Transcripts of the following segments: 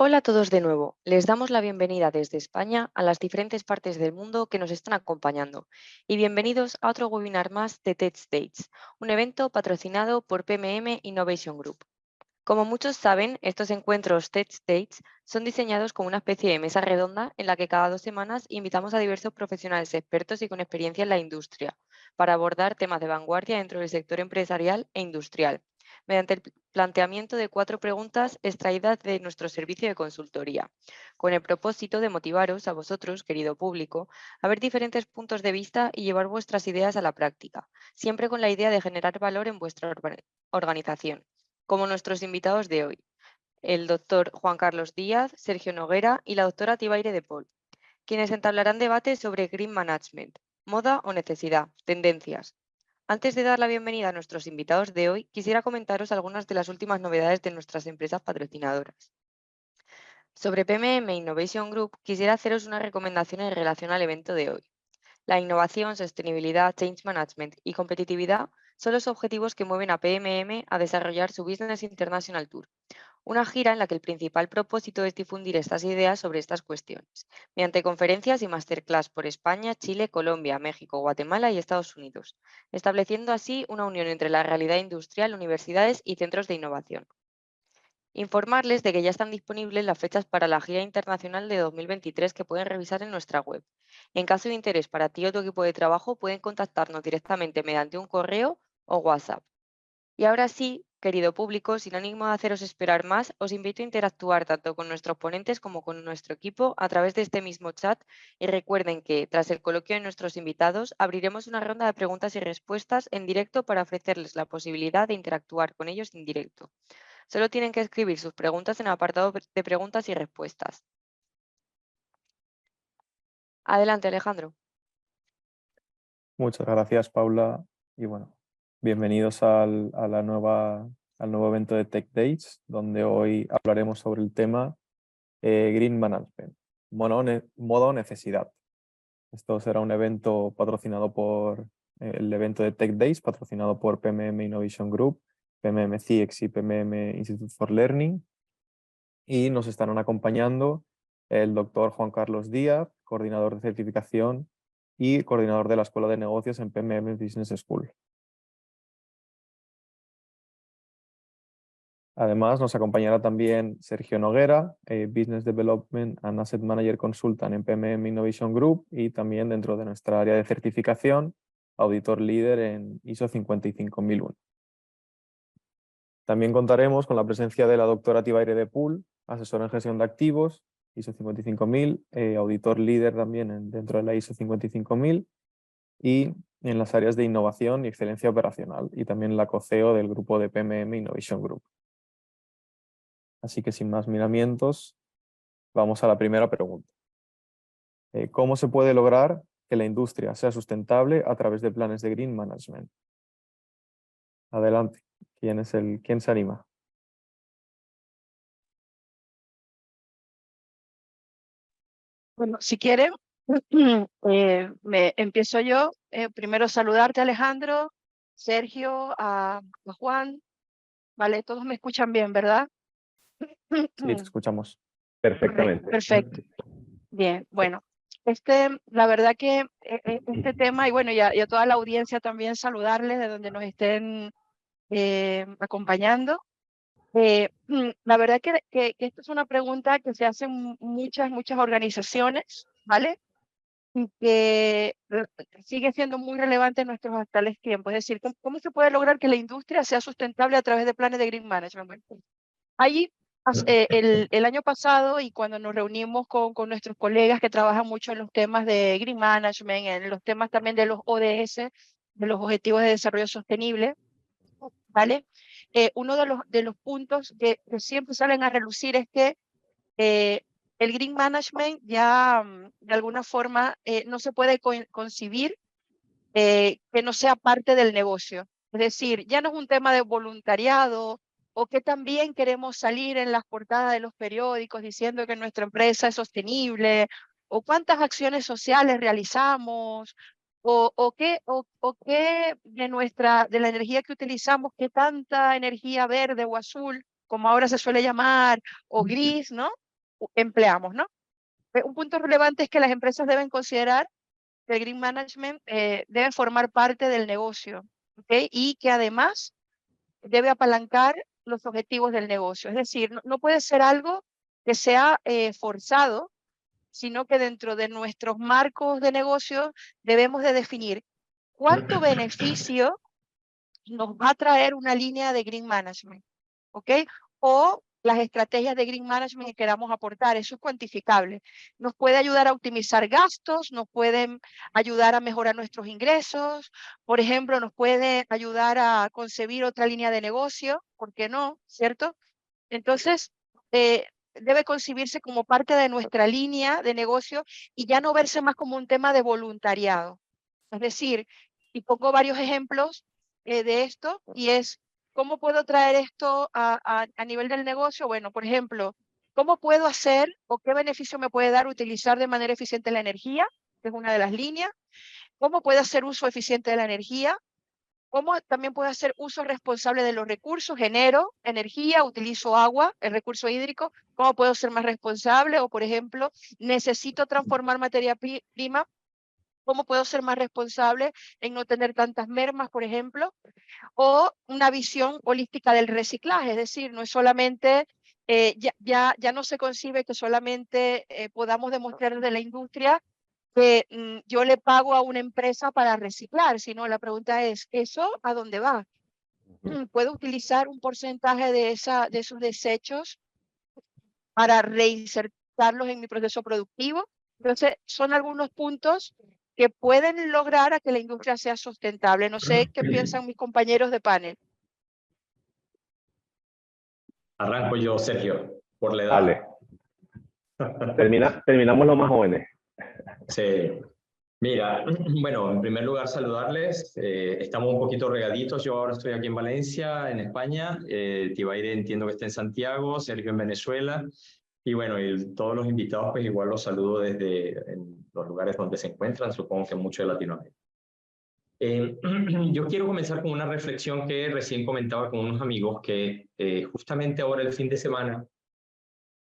Hola a todos de nuevo. Les damos la bienvenida desde España a las diferentes partes del mundo que nos están acompañando y bienvenidos a otro webinar más de TechStage, un evento patrocinado por PMM Innovation Group. Como muchos saben, estos encuentros TechStage son diseñados como una especie de mesa redonda en la que cada 2 semanas invitamos a diversos profesionales expertos y con experiencia en la industria para abordar temas de vanguardia dentro del sector empresarial e industrial, mediante el planteamiento de 4 preguntas extraídas de nuestro servicio de consultoría, con el propósito de motivaros a vosotros, querido público, a ver diferentes puntos de vista y llevar vuestras ideas a la práctica, siempre con la idea de generar valor en vuestra organización, como nuestros invitados de hoy, el doctor Juan Carlos Díaz, Sergio Noguera y la doctora Tibaire de Paul, quienes entablarán debates sobre Green Management, moda o necesidad, tendencias. Antes de dar la bienvenida a nuestros invitados de hoy, quisiera comentaros algunas de las últimas novedades de nuestras empresas patrocinadoras. Sobre PMM Innovation Group, quisiera haceros una recomendación en relación al evento de hoy. La innovación, sostenibilidad, change management y competitividad son los objetivos que mueven a PMM a desarrollar su Business International Tour, una gira en la que el principal propósito es difundir estas ideas sobre estas cuestiones, mediante conferencias y masterclass por España, Chile, Colombia, México, Guatemala y Estados Unidos, estableciendo así una unión entre la realidad industrial, universidades y centros de innovación. Informarles de que ya están disponibles las fechas para la gira internacional de 2023 que pueden revisar en nuestra web. En caso de interés para ti o tu equipo de trabajo, pueden contactarnos directamente mediante un correo o WhatsApp. Y ahora sí, querido público, sin ánimo de haceros esperar más, os invito a interactuar tanto con nuestros ponentes como con nuestro equipo a través de este mismo chat y recuerden que, tras el coloquio de nuestros invitados, abriremos una ronda de preguntas y respuestas en directo para ofrecerles la posibilidad de interactuar con ellos en directo. Solo tienen que escribir sus preguntas en el apartado de preguntas y respuestas. Adelante, Alejandro. Muchas gracias, Paula. Y bueno, bienvenidos al nuevo evento de Tech Days, donde hoy hablaremos sobre el tema Green Management, modo necesidad. Esto será un evento patrocinado por el evento de Tech Days, patrocinado por PMM Innovation Group, PMM CIEX y PMM Institute for Learning. Y nos estarán acompañando el doctor Juan Carlos Díaz, coordinador de certificación y coordinador de la Escuela de Negocios en PMM Business School. Además, nos acompañará también Sergio Noguera, Business Development and Asset Manager Consultant en PMM Innovation Group y también dentro de nuestra área de certificación, auditor líder en ISO 55001. También contaremos con la presencia de la doctora Tibaire de Paul, asesora en gestión de activos, ISO 55000, auditor líder también dentro de la ISO 55000 y en las áreas de innovación y excelencia operacional y también la co-CEO del grupo de PMM Innovation Group. Así que sin más miramientos, vamos a la primera pregunta. ¿Cómo se puede lograr que la industria sea sustentable a través de planes de Green Management? Adelante, ¿quién se anima? Bueno, si quieren, me empiezo yo. Primero saludarte, Alejandro, Sergio, a Juan. Vale, todos me escuchan bien, ¿verdad? Sí, te escuchamos perfectamente. Perfecto. Bien, bueno. La verdad que este tema, y bueno, y a toda la audiencia también saludarles de donde nos estén acompañando. La verdad que esto es una pregunta que se hacen muchas organizaciones, ¿vale? Y que sigue siendo muy relevante en nuestros actuales tiempos. Es decir, ¿cómo se puede lograr que la industria sea sustentable a través de planes de Green Management? Bueno, ahí, el año pasado, y cuando nos reunimos con nuestros colegas que trabajan mucho en los temas de Green Management, en los temas también de los ODS, de los Objetivos de Desarrollo Sostenible, ¿vale? Uno de los puntos que siempre salen a relucir es que eh, el Green Management ya de alguna forma no se puede concebir que no sea parte del negocio. Es decir, ya no es un tema de voluntariado o que también queremos salir en las portadas de los periódicos diciendo que nuestra empresa es sostenible o cuántas acciones sociales realizamos o qué de la energía que utilizamos, qué tanta energía verde o azul, como ahora se suele llamar, o gris, ¿no? empleamos, ¿no? Un punto relevante es que las empresas deben considerar que el Green Management debe formar parte del negocio, ¿ok? Y que además debe apalancar los objetivos del negocio. Es decir, no puede ser algo que sea forzado, sino que dentro de nuestros marcos de negocio debemos de definir cuánto beneficio nos va a traer una línea de Green Management, ¿ok? O las estrategias de Green Management que queramos aportar, eso es cuantificable. Nos puede ayudar a optimizar gastos, nos pueden ayudar a mejorar nuestros ingresos, por ejemplo, nos puede ayudar a concebir otra línea de negocio, ¿por qué no? ¿Cierto? Entonces, debe concebirse como parte de nuestra línea de negocio y ya no verse más como un tema de voluntariado. Es decir, y pongo varios ejemplos de esto, y es, ¿cómo puedo traer esto a nivel del negocio? Bueno, por ejemplo, ¿cómo puedo hacer o qué beneficio me puede dar utilizar de manera eficiente la energía? Que es una de las líneas. ¿Cómo puedo hacer uso eficiente de la energía? ¿Cómo también puedo hacer uso responsable de los recursos? Genero energía, utilizo agua, el recurso hídrico. ¿Cómo puedo ser más responsable? O, por ejemplo, necesito transformar materia prima. ¿Cómo puedo ser más responsable en no tener tantas mermas, por ejemplo? O una visión holística del reciclaje, es decir, no es solamente, ya no se concibe que solamente podamos demostrar desde la industria que yo le pago a una empresa para reciclar, sino la pregunta es, ¿eso a dónde va? ¿Puedo utilizar un porcentaje de esos desechos para reinsertarlos en mi proceso productivo? Entonces, son algunos puntos que pueden lograr a que la industria sea sustentable. No sé qué piensan mis compañeros de panel. Arranco yo, Sergio, por la edad. Vale. Terminamos los más jóvenes. Sí. Mira, bueno, en primer lugar saludarles. Estamos un poquito regaditos. Yo ahora estoy aquí en Valencia, en España. Tibaire entiendo que está en Santiago, Sergio en Venezuela. Y bueno, todos los invitados, pues igual los saludo desde en los lugares donde se encuentran, supongo que mucho de Latinoamérica. Yo quiero comenzar con una reflexión que recién comentaba con unos amigos, que justamente ahora el fin de semana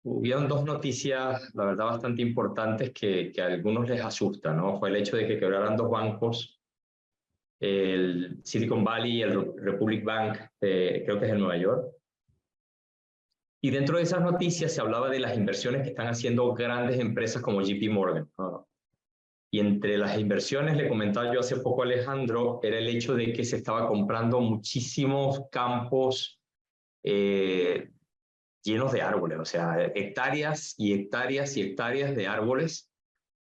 hubieron dos noticias, la verdad, bastante importantes que a algunos les asusta, ¿no? Fue el hecho de que quebraran dos bancos, el Silicon Valley y el Republic Bank, creo que es en Nueva York. Y dentro de esas noticias se hablaba de las inversiones que están haciendo grandes empresas como JP Morgan, ¿no? Y entre las inversiones, le comentaba yo hace poco a Alejandro, era el hecho de que se estaba comprando muchísimos campos llenos de árboles, o sea, hectáreas y hectáreas y hectáreas de árboles,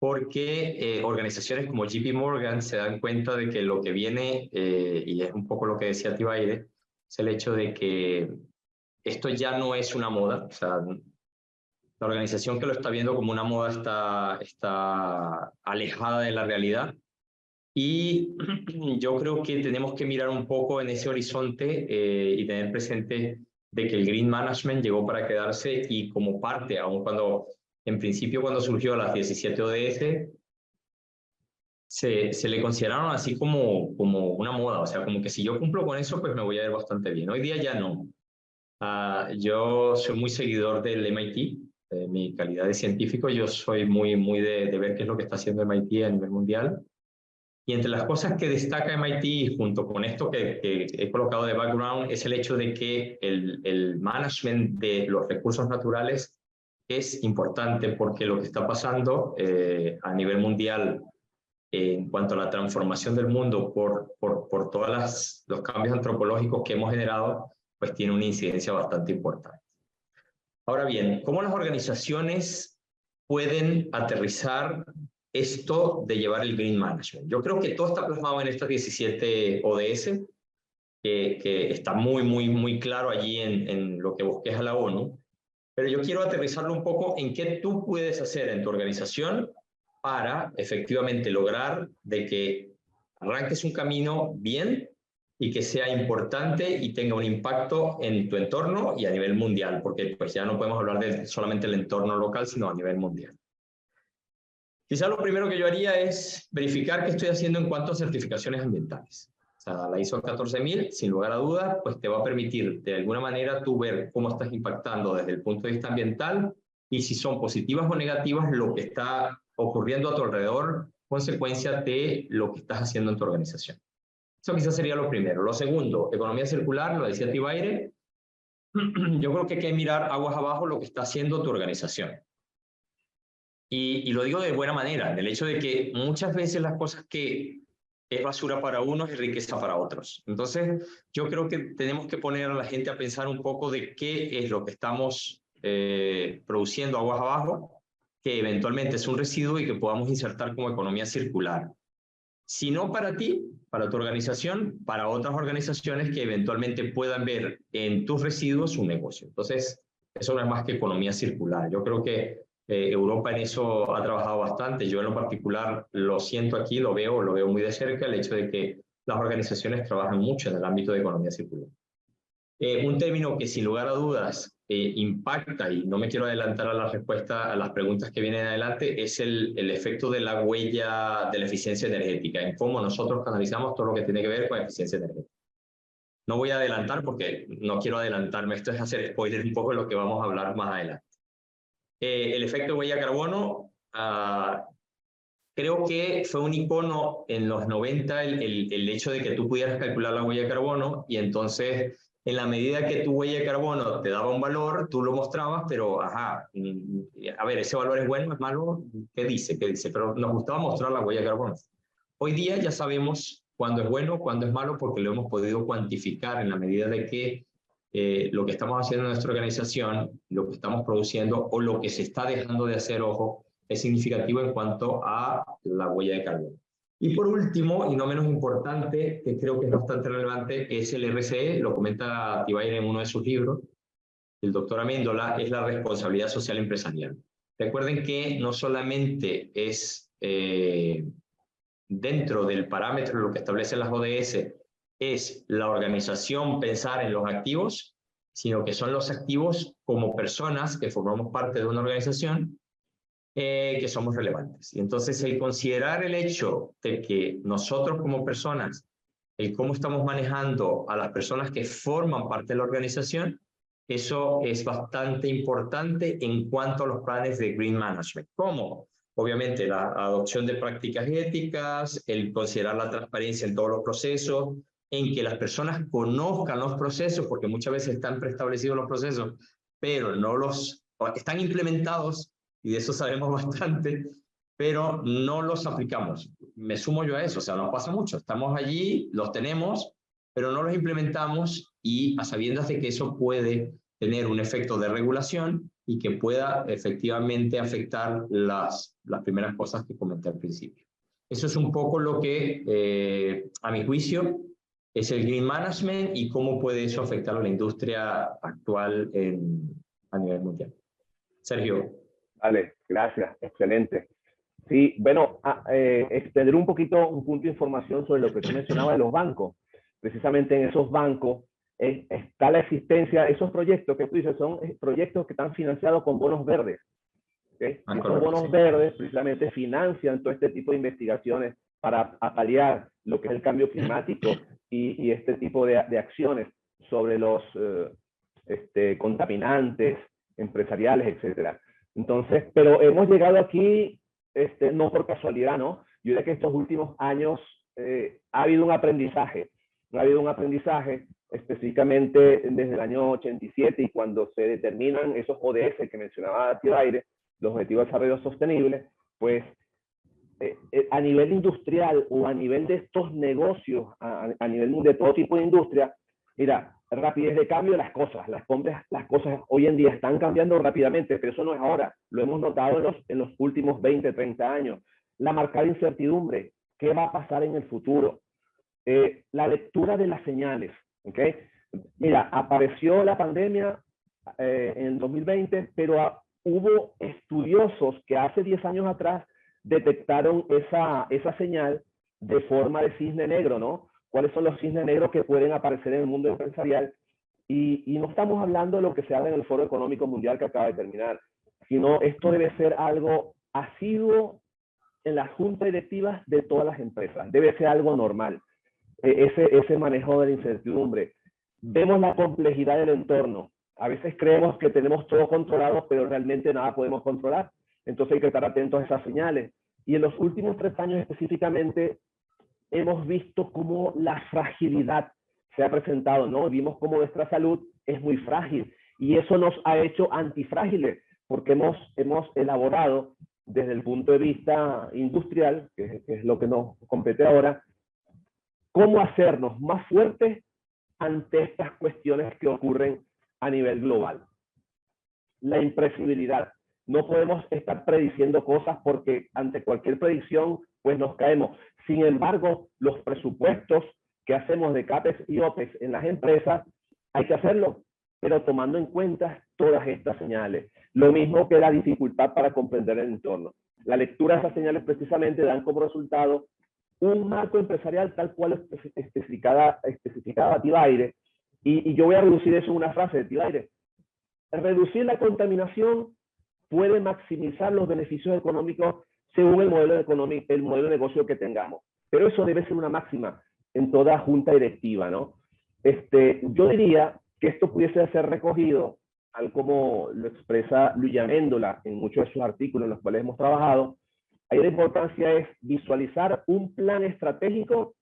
porque organizaciones como JP Morgan se dan cuenta de que lo que viene, y es un poco lo que decía Tibaire, es el hecho de que esto ya no es una moda, o sea, la organización que lo está viendo como una moda está alejada de la realidad. Y yo creo que tenemos que mirar un poco en ese horizonte y tener presente de que el Green Management llegó para quedarse, y como parte, aun cuando en principio cuando surgió las 17 ODS, se le consideraron así como una moda, o sea, como que si yo cumplo con eso, pues me voy a ver bastante bien. Hoy día ya no. Yo soy muy seguidor del MIT, mi calidad de científico, yo soy muy de ver qué es lo que está haciendo MIT a nivel mundial. Y entre las cosas que destaca MIT, junto con esto que he colocado de background, es el hecho de que el management de los recursos naturales es importante, porque lo que está pasando a nivel mundial en cuanto a la transformación del mundo por todos los cambios antropológicos que hemos generado, pues tiene una incidencia bastante importante. Ahora bien, ¿cómo las organizaciones pueden aterrizar esto de llevar el Green Management? Yo creo que todo está plasmado en estas 17 ODS, que está muy claro allí en lo que bosqueja la ONU, pero yo quiero aterrizarlo un poco en qué tú puedes hacer en tu organización para efectivamente lograr de que arranques un camino bien y que sea importante y tenga un impacto en tu entorno y a nivel mundial, porque pues ya no podemos hablar de solamente el entorno local, sino a nivel mundial. Quizá lo primero que yo haría es verificar qué estoy haciendo en cuanto a certificaciones ambientales. O sea, la ISO 14000, sin lugar a dudas, pues te va a permitir de alguna manera tú ver cómo estás impactando desde el punto de vista ambiental y si son positivas o negativas lo que está ocurriendo a tu alrededor, consecuencia de lo que estás haciendo en tu organización. Eso quizás sería lo primero. Lo segundo, economía circular, lo decía Tibaire. Yo creo que hay que mirar aguas abajo lo que está haciendo tu organización. Y lo digo de buena manera, del hecho de que muchas veces las cosas que es basura para unos es riqueza para otros. Entonces, yo creo que tenemos que poner a la gente a pensar un poco de qué es lo que estamos produciendo aguas abajo, que eventualmente es un residuo y que podamos insertar como economía circular. Si no para ti, para tu organización, para otras organizaciones que eventualmente puedan ver en tus residuos un negocio. Entonces, eso no es más que economía circular. Yo creo que Europa en eso ha trabajado bastante. Yo en lo particular lo siento aquí, lo veo muy de cerca, el hecho de que las organizaciones trabajan mucho en el ámbito de economía circular. Un término que sin lugar a dudas impacta, y no me quiero adelantar a la respuesta a las preguntas que vienen adelante, es el efecto de la huella de la eficiencia energética, en cómo nosotros canalizamos todo lo que tiene que ver con eficiencia energética. No voy a adelantar porque no quiero adelantarme, esto es hacer spoiler un poco de lo que vamos a hablar más adelante. El efecto huella carbono, creo que fue un icono en los 90 el hecho de que tú pudieras calcular la huella de carbono y entonces en la medida que tu huella de carbono te daba un valor, tú lo mostrabas, pero ajá, a ver, ese valor es bueno, es malo, ¿qué dice? ¿Qué dice? Pero nos gustaba mostrar la huella de carbono. Hoy día ya sabemos cuándo es bueno, cuándo es malo, porque lo hemos podido cuantificar en la medida de que lo que estamos haciendo en nuestra organización, lo que estamos produciendo o lo que se está dejando de hacer, ojo, es significativo en cuanto a la huella de carbono. Y por último, y no menos importante, que creo que es bastante relevante, es el RCE, lo comenta Tibaire en uno de sus libros, el doctor Amendola, es la responsabilidad social empresarial. Recuerden que no solamente es dentro del parámetro lo que establecen las ODS, es la organización pensar en los activos, sino que son los activos como personas que formamos parte de una organización que somos relevantes. Y entonces el considerar el hecho de que nosotros como personas, el cómo estamos manejando a las personas que forman parte de la organización, eso es bastante importante en cuanto a los planes de Green Management. ¿Cómo? Obviamente la adopción de prácticas éticas, el considerar la transparencia en todos los procesos, en que las personas conozcan los procesos, porque muchas veces están preestablecidos los procesos, pero no los están implementados, y de eso sabemos bastante, pero no los aplicamos. Me sumo yo a eso, o sea, nos pasa mucho. Estamos allí, los tenemos, pero no los implementamos y a sabiendas de que eso puede tener un efecto de regulación y que pueda efectivamente afectar las primeras cosas que comenté al principio. Eso es un poco lo que, a mi juicio, es el Green Management y cómo puede eso afectar a la industria actual a nivel mundial. Sergio. Vale, gracias, excelente. Sí, bueno, extender un poquito un punto de información sobre lo que tú mencionabas de los bancos. Precisamente en esos bancos está la existencia, esos proyectos que tú dices son proyectos que están financiados con bonos verdes. ¿Okay? Y esos bonos verdes precisamente financian todo este tipo de investigaciones para paliar lo que es el cambio climático y este tipo de acciones sobre los contaminantes empresariales, etcétera. Entonces, pero hemos llegado aquí no por casualidad, ¿no? Yo diría que estos últimos años ha habido un aprendizaje. Ha habido un aprendizaje específicamente desde el año 87 y cuando se determinan esos ODS que mencionaba Tibaire, los Objetivos de Desarrollo Sostenible, pues a nivel industrial o a nivel de estos negocios, a nivel de todo tipo de industria, mira, rapidez de cambio de las cosas. Las cosas hoy en día están cambiando rápidamente, pero eso no es ahora. Lo hemos notado en los últimos 20, 30 años. La marcada incertidumbre. ¿Qué va a pasar en el futuro? La lectura de las señales. ¿Okay? Mira, apareció la pandemia en 2020, pero hubo estudiosos que hace 10 años atrás detectaron esa señal de forma de cisne negro, ¿no? ¿Cuáles son los cisnes negros que pueden aparecer en el mundo empresarial? Y no estamos hablando de lo que se habla en el Foro Económico Mundial que acaba de terminar, sino esto debe ser algo asiduo en las juntas directivas de todas las empresas. Debe ser algo normal, ese manejo de la incertidumbre. Vemos la complejidad del entorno. A veces creemos que tenemos todo controlado, pero realmente nada podemos controlar. Entonces hay que estar atentos a esas señales. Y en los últimos 3 años específicamente hemos visto cómo la fragilidad se ha presentado, ¿no? Vimos cómo nuestra salud es muy frágil y eso nos ha hecho antifrágiles porque hemos elaborado desde el punto de vista industrial, que es lo que nos compete ahora, cómo hacernos más fuertes ante estas cuestiones que ocurren a nivel global. La impredecibilidad. No podemos estar prediciendo cosas porque ante cualquier predicción pues nos caemos. Sin embargo, los presupuestos que hacemos de CAPEX y OPEX en las empresas hay que hacerlo, pero tomando en cuenta todas estas señales. Lo mismo que la dificultad para comprender el entorno. La lectura de esas señales precisamente dan como resultado un marco empresarial tal cual especificaba Tibaire. Y yo voy a reducir eso en una frase de Tibaire. Reducir la contaminación puede maximizar los beneficios económicos según el modelo de negocio que tengamos. Pero eso debe ser una máxima en toda junta directiva, ¿no? Yo diría que esto pudiese ser recogido, tal como lo expresa Luis Amendola en muchos de sus artículos en los cuales hemos trabajado. Ahí la importancia es visualizar un plan estratégico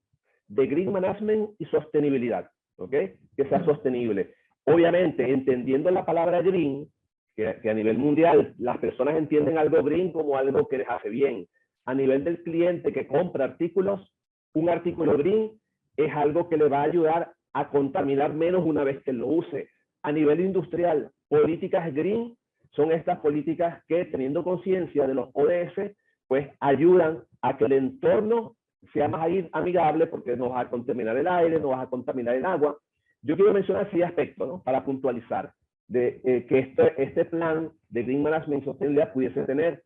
de green management y sostenibilidad, ¿ok? Que sea sostenible. Obviamente, entendiendo la palabra green, que a nivel mundial las personas entienden algo green como algo que les hace bien. A nivel del cliente que compra artículos, un artículo green es algo que le va a ayudar a contaminar menos una vez que lo use. A nivel industrial, políticas green son estas políticas que, teniendo conciencia de los ODS, pues ayudan a que el entorno sea más amigable porque no vas a contaminar el aire, no vas a contaminar el agua. Yo quiero mencionar 6 aspectos, ¿no? Para puntualizar de que este plan de Green Management y Sostenibilidad pudiese tener.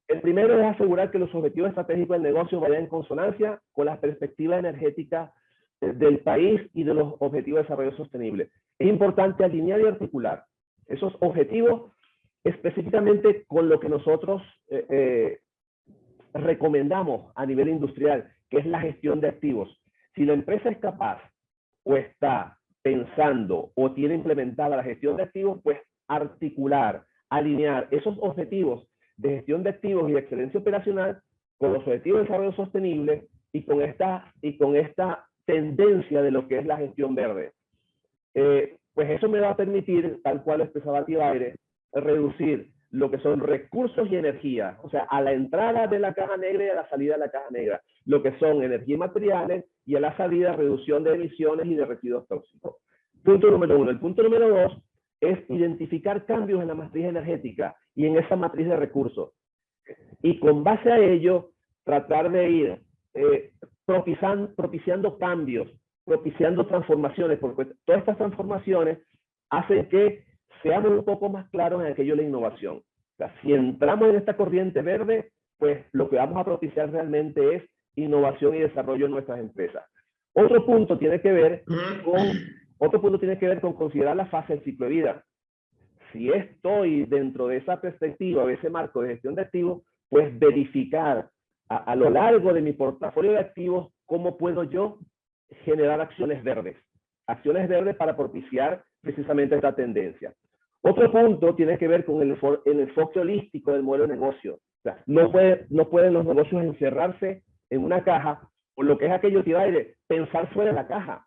El primero es asegurar que los objetivos estratégicos del negocio vayan en consonancia con las perspectivas energéticas del país y de los objetivos de desarrollo sostenible. Es importante alinear y articular esos objetivos específicamente con lo que nosotros recomendamos a nivel industrial, que es la gestión de activos. Si la empresa es capaz o está pensando o tiene implementada la gestión de activos, pues articular, alinear esos objetivos de gestión de activos y de excelencia operacional con los objetivos de desarrollo sostenible y con esta tendencia de lo que es la gestión verde. Pues eso me va a permitir, tal cual expresaba Tibaire, reducir lo que son recursos y energía, o sea, a la entrada de la caja negra y a la salida de la caja negra, lo que son energía y materiales, y a la salida reducción de emisiones y de residuos tóxicos. Punto número 1. El punto número 2 es identificar cambios en la matriz energética y en esa matriz de recursos. Y con base a ello, tratar de ir propiciando cambios, propiciando transformaciones, porque todas estas transformaciones hacen que seamos un poco más claros en aquello de la innovación. O sea, si entramos en esta corriente verde, pues lo que vamos a propiciar realmente es innovación y desarrollo en nuestras empresas. Otro punto tiene que ver con considerar la fase del ciclo de vida. Si estoy dentro de esa perspectiva, de ese marco de gestión de activos, pues verificar a lo largo de mi portafolio de activos cómo puedo yo generar acciones verdes para propiciar precisamente esta tendencia. Otro punto tiene que ver con el enfoque holístico del modelo de negocio. O sea, no pueden los negocios encerrarse en una caja, o lo que es aquello que pensar fuera de la caja.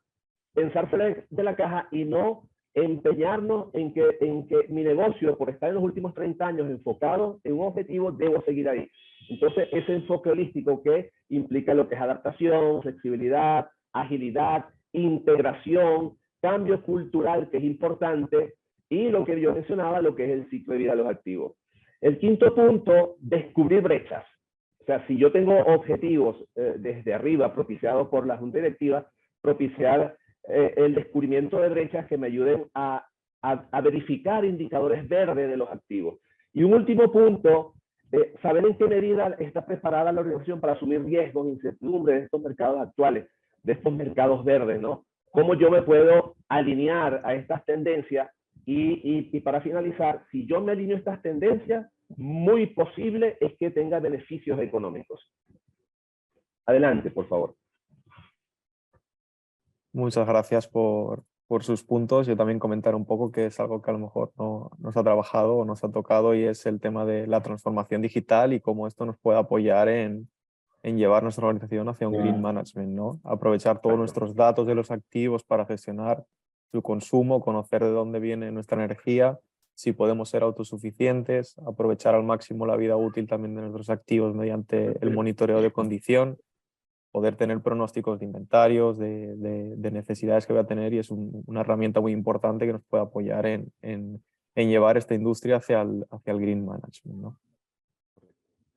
Pensar fuera de la caja y no empeñarnos en que mi negocio, por estar en los últimos 30 años enfocado en un objetivo, debo seguir ahí. Entonces, ese enfoque holístico que implica lo que es adaptación, flexibilidad, agilidad, integración, cambio cultural, que es importante, y lo que yo mencionaba, lo que es el ciclo de vida de los activos. El quinto punto, descubrir brechas. O sea, si yo tengo objetivos desde arriba, propiciados por la junta directiva, propiciar el descubrimiento de brechas que me ayuden a verificar indicadores verdes de los activos. Y un último punto, saber en qué medida está preparada la organización para asumir riesgos, incertidumbres de estos mercados actuales, de estos mercados verdes, ¿no? Cómo yo me puedo alinear a estas tendencias y para finalizar, si yo me alineo a estas tendencias, muy posible es que tenga beneficios económicos. Adelante, por favor. Muchas gracias por por sus puntos. Yo también comentar un poco que es algo que a lo mejor no nos ha trabajado o nos ha tocado, y es el tema de la transformación digital y cómo esto nos puede apoyar en llevar nuestra organización hacia un green management, ¿no? Aprovechar todos nuestros datos de los activos para gestionar su consumo, conocer de dónde viene nuestra energía, si podemos ser autosuficientes, aprovechar al máximo la vida útil también de nuestros activos mediante el monitoreo de condición, poder tener pronósticos de inventarios, de necesidades que voy a tener, y es una herramienta muy importante que nos puede apoyar en llevar esta industria hacia el green management, ¿no?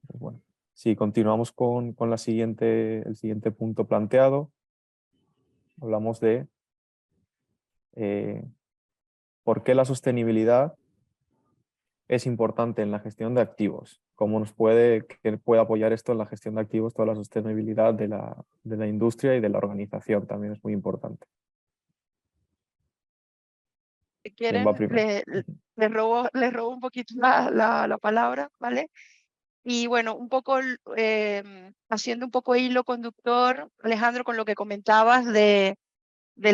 Pues bueno, si continuamos con el siguiente punto planteado, hablamos de por qué la sostenibilidad es importante en la gestión de activos. ¿Cómo qué puede apoyar esto en la gestión de activos, toda la sostenibilidad de la industria y de la organización? También es muy importante. Si ¿Quién va quieren, primero? les robo un poquito la palabra, ¿vale? Y bueno, un poco haciendo un poco hilo conductor, Alejandro, con lo que comentabas del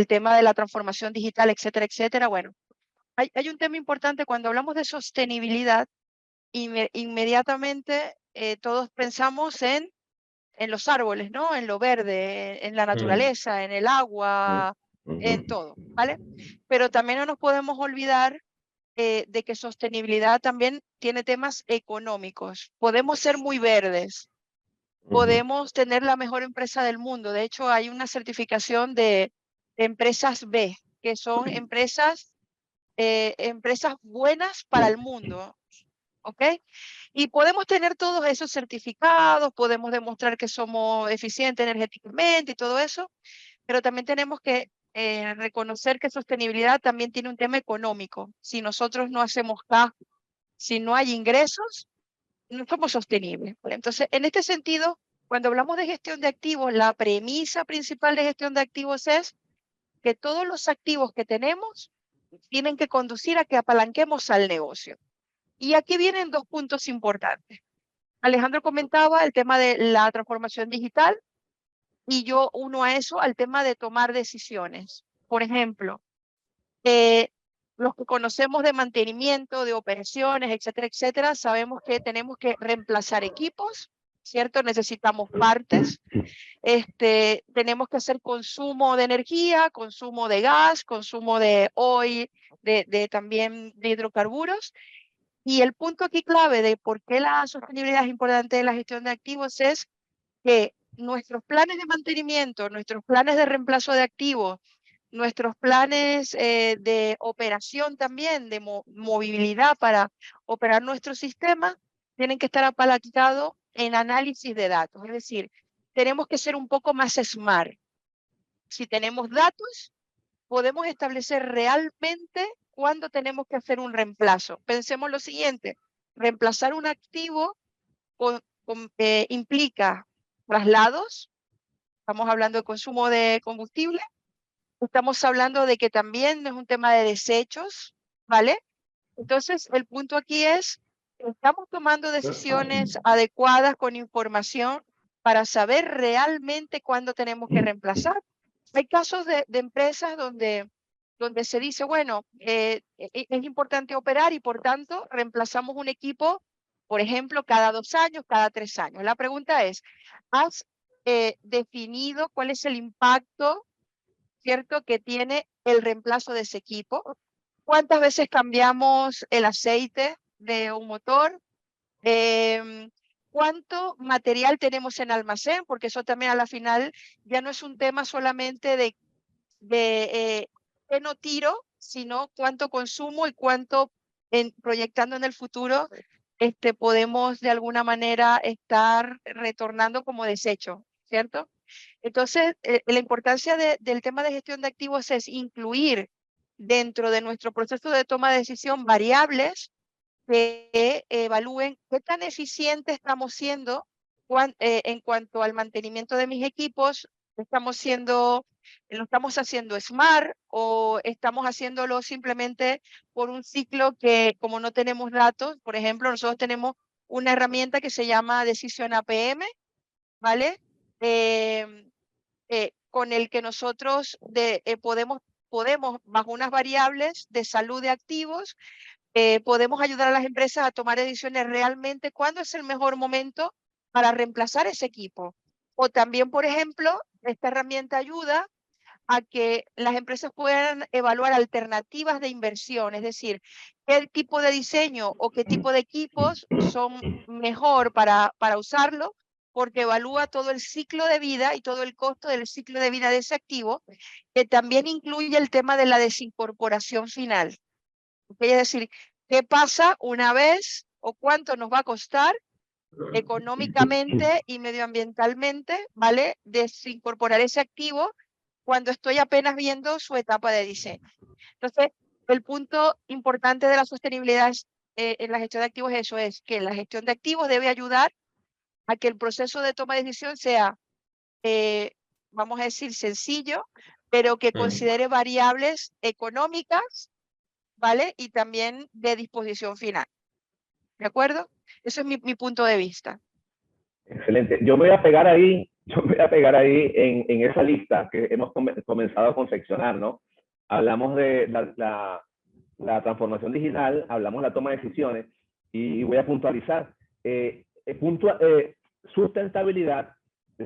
tema de la transformación digital, etcétera, etcétera. Bueno, hay un tema importante cuando hablamos de sostenibilidad, inmediatamente todos pensamos en los árboles, ¿no? En lo verde, en la naturaleza, en el agua, en todo, ¿vale? Pero también no nos podemos olvidar de que sostenibilidad también tiene temas económicos. Podemos ser muy verdes, podemos tener la mejor empresa del mundo. De hecho, hay una certificación de empresas B, que son empresas buenas para el mundo, ¿ok? Y podemos tener todos esos certificados, podemos demostrar que somos eficientes energéticamente y todo eso, pero también tenemos que reconocer que sostenibilidad también tiene un tema económico. Si nosotros no hacemos caso, si no hay ingresos, no somos sostenibles, ¿vale? Entonces, en este sentido, cuando hablamos de gestión de activos, la premisa principal de gestión de activos es que todos los activos que tenemos tienen que conducir a que apalanquemos al negocio. Y aquí vienen dos puntos importantes. Alejandro comentaba el tema de la transformación digital, y yo uno a eso al tema de tomar decisiones. Por ejemplo, los que conocemos de mantenimiento, de operaciones, etcétera, etcétera, sabemos que tenemos que reemplazar equipos, ¿cierto? Necesitamos partes. Tenemos que hacer consumo de energía, consumo de gas, consumo de oil, también de hidrocarburos. Y el punto aquí clave de por qué la sostenibilidad es importante en la gestión de activos es que nuestros planes de mantenimiento, nuestros planes de reemplazo de activos, nuestros planes de operación también, de movilidad para operar nuestro sistema, tienen que estar apalancados en análisis de datos. Es decir, tenemos que ser un poco más smart. Si tenemos datos, podemos establecer realmente cuándo tenemos que hacer un reemplazo. Pensemos lo siguiente: reemplazar un activo implica traslados, estamos hablando de consumo de combustible, estamos hablando de que también es un tema de desechos, ¿vale? Entonces, el punto aquí es, estamos tomando decisiones adecuadas con información para saber realmente cuándo tenemos que reemplazar. Hay casos de empresas donde se dice, bueno, es importante operar y por tanto reemplazamos un equipo, por ejemplo, cada 2 años, cada 3 años. La pregunta es, ¿has definido cuál es el impacto, cierto, que tiene el reemplazo de ese equipo? ¿Cuántas veces cambiamos el aceite de un motor? ¿Cuánto material tenemos en almacén? Porque eso también a la final ya no es un tema solamente de qué no tiro, sino cuánto consumo y cuánto proyectando en el futuro podemos de alguna manera estar retornando como desecho, ¿cierto? Entonces, la importancia del tema de gestión de activos es incluir dentro de nuestro proceso de toma de decisión variables que evalúen qué tan eficiente estamos siendo en cuanto al mantenimiento de mis equipos. ¿Lo estamos haciendo smart o estamos haciéndolo simplemente por un ciclo que, como no tenemos datos? Por ejemplo, nosotros tenemos una herramienta que se llama Decisión APM, ¿vale? Con el que nosotros podemos podemos, bajo unas variables de salud de activos, podemos ayudar a las empresas a tomar decisiones realmente cuándo es el mejor momento para reemplazar ese equipo. O también, por ejemplo, esta herramienta ayuda a que las empresas puedan evaluar alternativas de inversión, es decir, qué tipo de diseño o qué tipo de equipos son mejor para usarlo, porque evalúa todo el ciclo de vida y todo el costo del ciclo de vida de ese activo, que también incluye el tema de la desincorporación final. Es decir, ¿qué pasa una vez o cuánto nos va a costar económicamente y medioambientalmente, ¿vale? Desincorporar ese activo cuando estoy apenas viendo su etapa de diseño. Entonces, el punto importante de la sostenibilidad en la gestión de activos es que la gestión de activos debe ayudar a que el proceso de toma de decisión sea, vamos a decir, sencillo, pero que considere variables económicas, ¿vale? Y también de disposición final. ¿De acuerdo? Eso es mi punto de vista. Excelente. Yo me voy a pegar ahí en esa lista que hemos comenzado a confeccionar, ¿no? Hablamos de la transformación digital, hablamos de la toma de decisiones y voy a puntualizar. Sustentabilidad,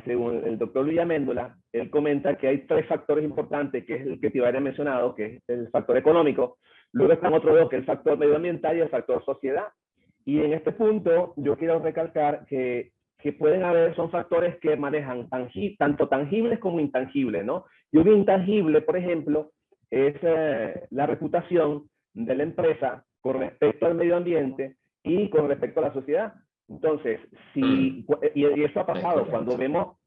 según el doctor Luis Améndola, él comenta que hay 3 factores importantes, que es el que te había mencionado, que es el factor económico. Luego están otros 2, que es el factor medioambiental y el factor sociedad. Y en este punto yo quiero recalcar que pueden haber, son factores que manejan tanto tangibles como intangibles, ¿no? Y un intangible, por ejemplo, es la reputación de la empresa con respecto al medio ambiente y con respecto a la sociedad. Entonces, y eso ha pasado cuando vemos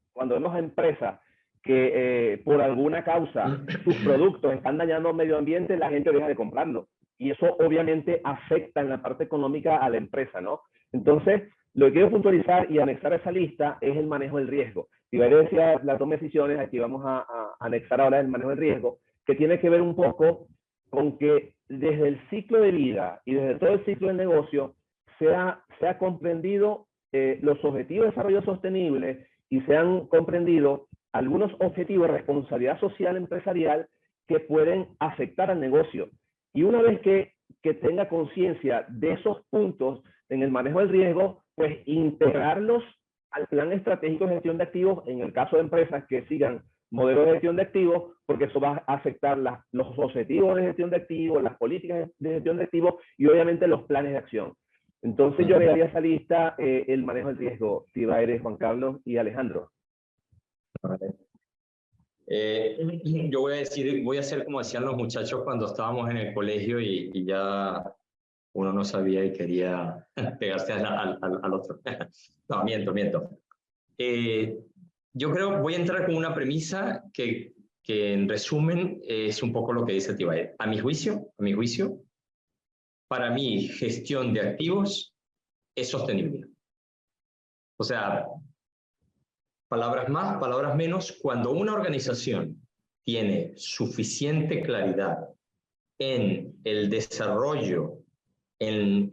a empresas que por alguna causa sus productos están dañando el medio ambiente, la gente deja de comprarlo. Y eso obviamente afecta en la parte económica a la empresa, ¿no? Entonces, lo que quiero puntualizar y anexar a esa lista es el manejo del riesgo. Si yo decía la toma de decisiones, aquí vamos a anexar ahora el manejo del riesgo, que tiene que ver un poco con que desde el ciclo de vida y desde todo el ciclo del negocio se ha comprendido los objetivos de desarrollo sostenible y se han comprendido algunos objetivos de responsabilidad social empresarial que pueden afectar al negocio. Y una vez que tenga conciencia de esos puntos en el manejo del riesgo, pues integrarlos al plan estratégico de gestión de activos, en el caso de empresas que sigan modelos de gestión de activos, porque eso va a afectar los objetivos de gestión de activos, las políticas de gestión de activos y obviamente los planes de acción. Entonces yo agregaría a esa lista el manejo del riesgo. Tibaire, Juan Carlos y Alejandro. Yo voy a hacer como decían los muchachos cuando estábamos en el colegio y ya uno no sabía y quería pegarse al otro. No, miento. Yo creo, voy a entrar con una premisa que en resumen es un poco lo que dice Tibaire. A mi juicio, para mí, gestión de activos es sostenible. O sea, palabras más, palabras menos, cuando una organización tiene suficiente claridad en el desarrollo, en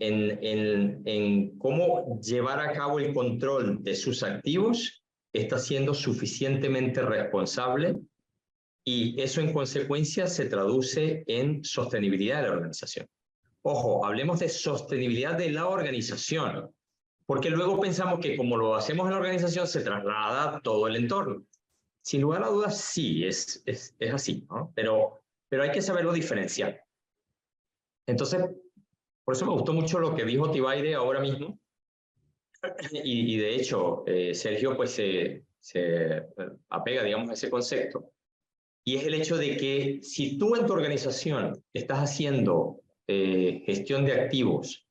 cómo llevar a cabo el control de sus activos, está siendo suficientemente responsable y eso en consecuencia se traduce en sostenibilidad de la organización. Ojo, hablemos de sostenibilidad de la organización, porque luego pensamos que como lo hacemos en la organización se traslada a todo el entorno. Sin lugar a dudas, sí, es así, ¿no? Pero hay que saberlo diferenciar. Entonces, por eso me gustó mucho lo que dijo Tibaire ahora mismo. Y de hecho, Sergio pues se apega, digamos, a ese concepto. Y es el hecho de que si tú en tu organización estás haciendo gestión de activos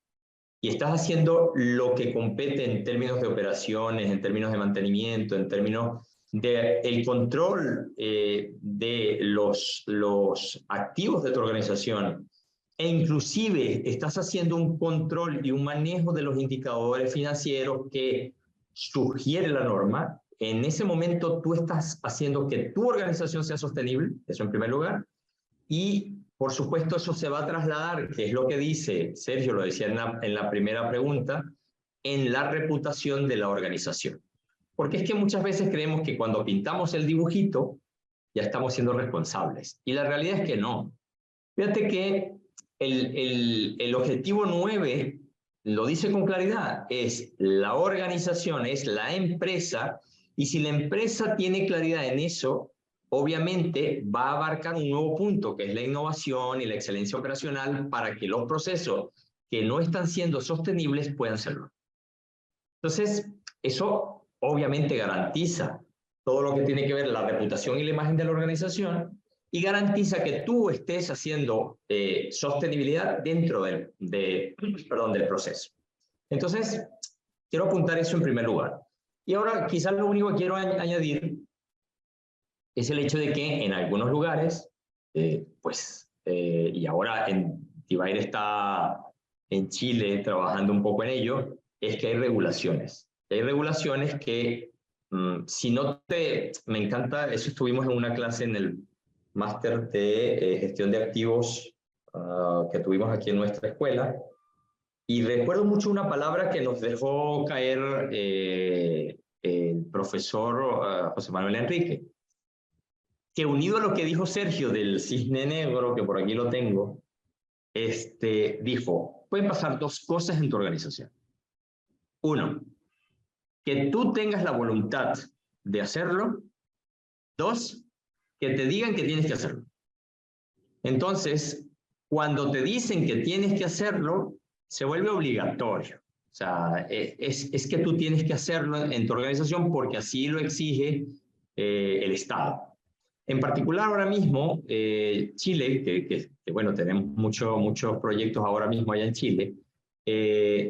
y estás haciendo lo que compete en términos de operaciones, en términos de mantenimiento, en términos del control de los activos de tu organización, e inclusive estás haciendo un control y un manejo de los indicadores financieros que sugiere la norma, en ese momento tú estás haciendo que tu organización sea sostenible, eso en primer lugar, y por supuesto eso se va a trasladar, que es lo que dice Sergio, lo decía en la primera pregunta, en la reputación de la organización. Porque es que muchas veces creemos que cuando pintamos el dibujito, ya estamos siendo responsables. Y la realidad es que no. Fíjate que el objetivo 9 lo dice con claridad, es la organización, es la empresa, y si la empresa tiene claridad en eso, obviamente va a abarcar un nuevo punto, que es la innovación y la excelencia operacional para que los procesos que no están siendo sostenibles puedan serlo. Entonces, eso obviamente garantiza todo lo que tiene que ver la reputación y la imagen de la organización y garantiza que tú estés haciendo sostenibilidad dentro del proceso. Entonces, quiero apuntar eso en primer lugar. Y ahora, quizás lo único que quiero añadir es el hecho de que en algunos lugares, y ahora Tibair está en Chile trabajando un poco en ello, es que hay regulaciones. Hay regulaciones que, si no te... Me encanta, eso estuvimos en una clase en el máster de gestión de activos que tuvimos aquí en nuestra escuela, y recuerdo mucho una palabra que nos dejó caer el profesor José Manuel Enrique, que unido a lo que dijo Sergio del cisne negro, que por aquí lo tengo, dijo, pueden pasar dos cosas en tu organización. Uno, que tú tengas la voluntad de hacerlo. Dos, que te digan que tienes que hacerlo. Entonces, cuando te dicen que tienes que hacerlo, se vuelve obligatorio. O sea, es que tú tienes que hacerlo en tu organización porque así lo exige el Estado. En particular, ahora mismo, Chile, que bueno, tenemos muchos proyectos ahora mismo allá en Chile,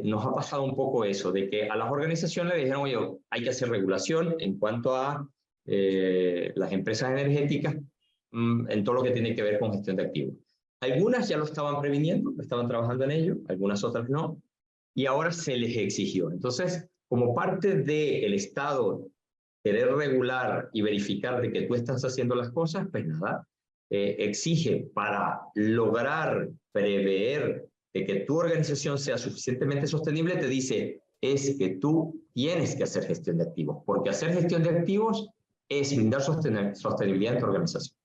nos ha pasado un poco eso, de que a las organizaciones le dijeron, oye, hay que hacer regulación en cuanto a las empresas energéticas en todo lo que tiene que ver con gestión de activos. Algunas ya lo estaban previniendo, estaban trabajando en ello, algunas otras no, y ahora se les exigió. Entonces, como parte del Estado querer regular y verificar de que tú estás haciendo las cosas, pues nada, exige para lograr prever de que tu organización sea suficientemente sostenible, te dice, es que tú tienes que hacer gestión de activos, porque hacer gestión de activos es brindar sostenibilidad en tu organización.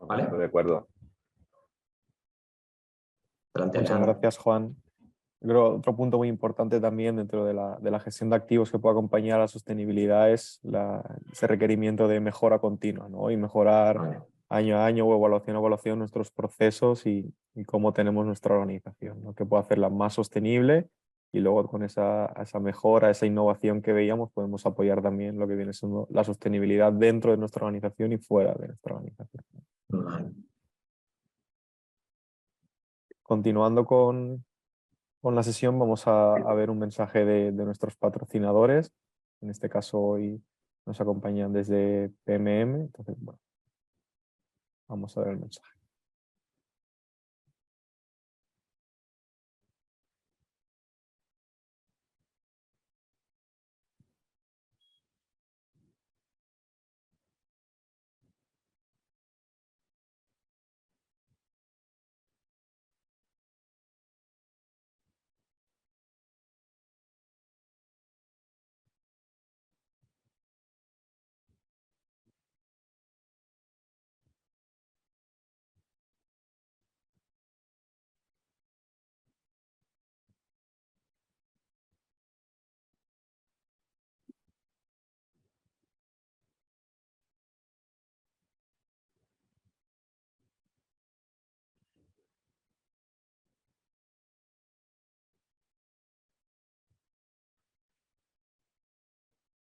¿Vale? De acuerdo. Muchas gracias, Juan. Creo otro punto muy importante también dentro de la gestión de activos que puede acompañar a la sostenibilidad es ese requerimiento de mejora continua, ¿no? Y mejorar año a año o evaluación a evaluación nuestros procesos y cómo tenemos nuestra organización, ¿no? Que puede hacerla más sostenible y luego con esa mejora, esa innovación que veíamos podemos apoyar también lo que viene siendo la sostenibilidad dentro de nuestra organización y fuera de nuestra organización. Continuando con la sesión, vamos a ver un mensaje de nuestros patrocinadores. En este caso hoy nos acompañan desde PMM. Entonces, bueno, vamos a ver el mensaje.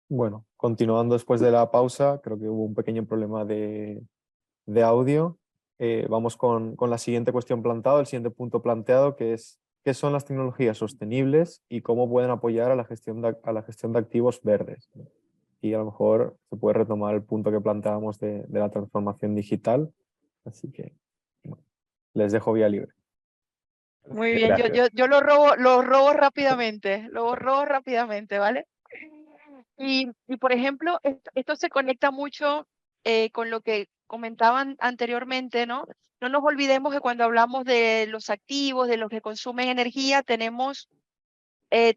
Bueno, continuando después de la pausa, creo que hubo un pequeño problema de audio. Vamos con la siguiente cuestión planteada, el siguiente punto planteado, que es ¿qué son las tecnologías sostenibles y cómo pueden apoyar a la gestión de activos verdes? Y a lo mejor se puede retomar el punto que planteábamos de la transformación digital. Así que bueno, les dejo vía libre. Muy bien, Gracias. yo lo robo rápidamente, ¿vale? Y por ejemplo, esto se conecta mucho con lo que comentaban anteriormente, ¿no? No nos olvidemos que cuando hablamos de los activos, de los que consumen energía, tenemos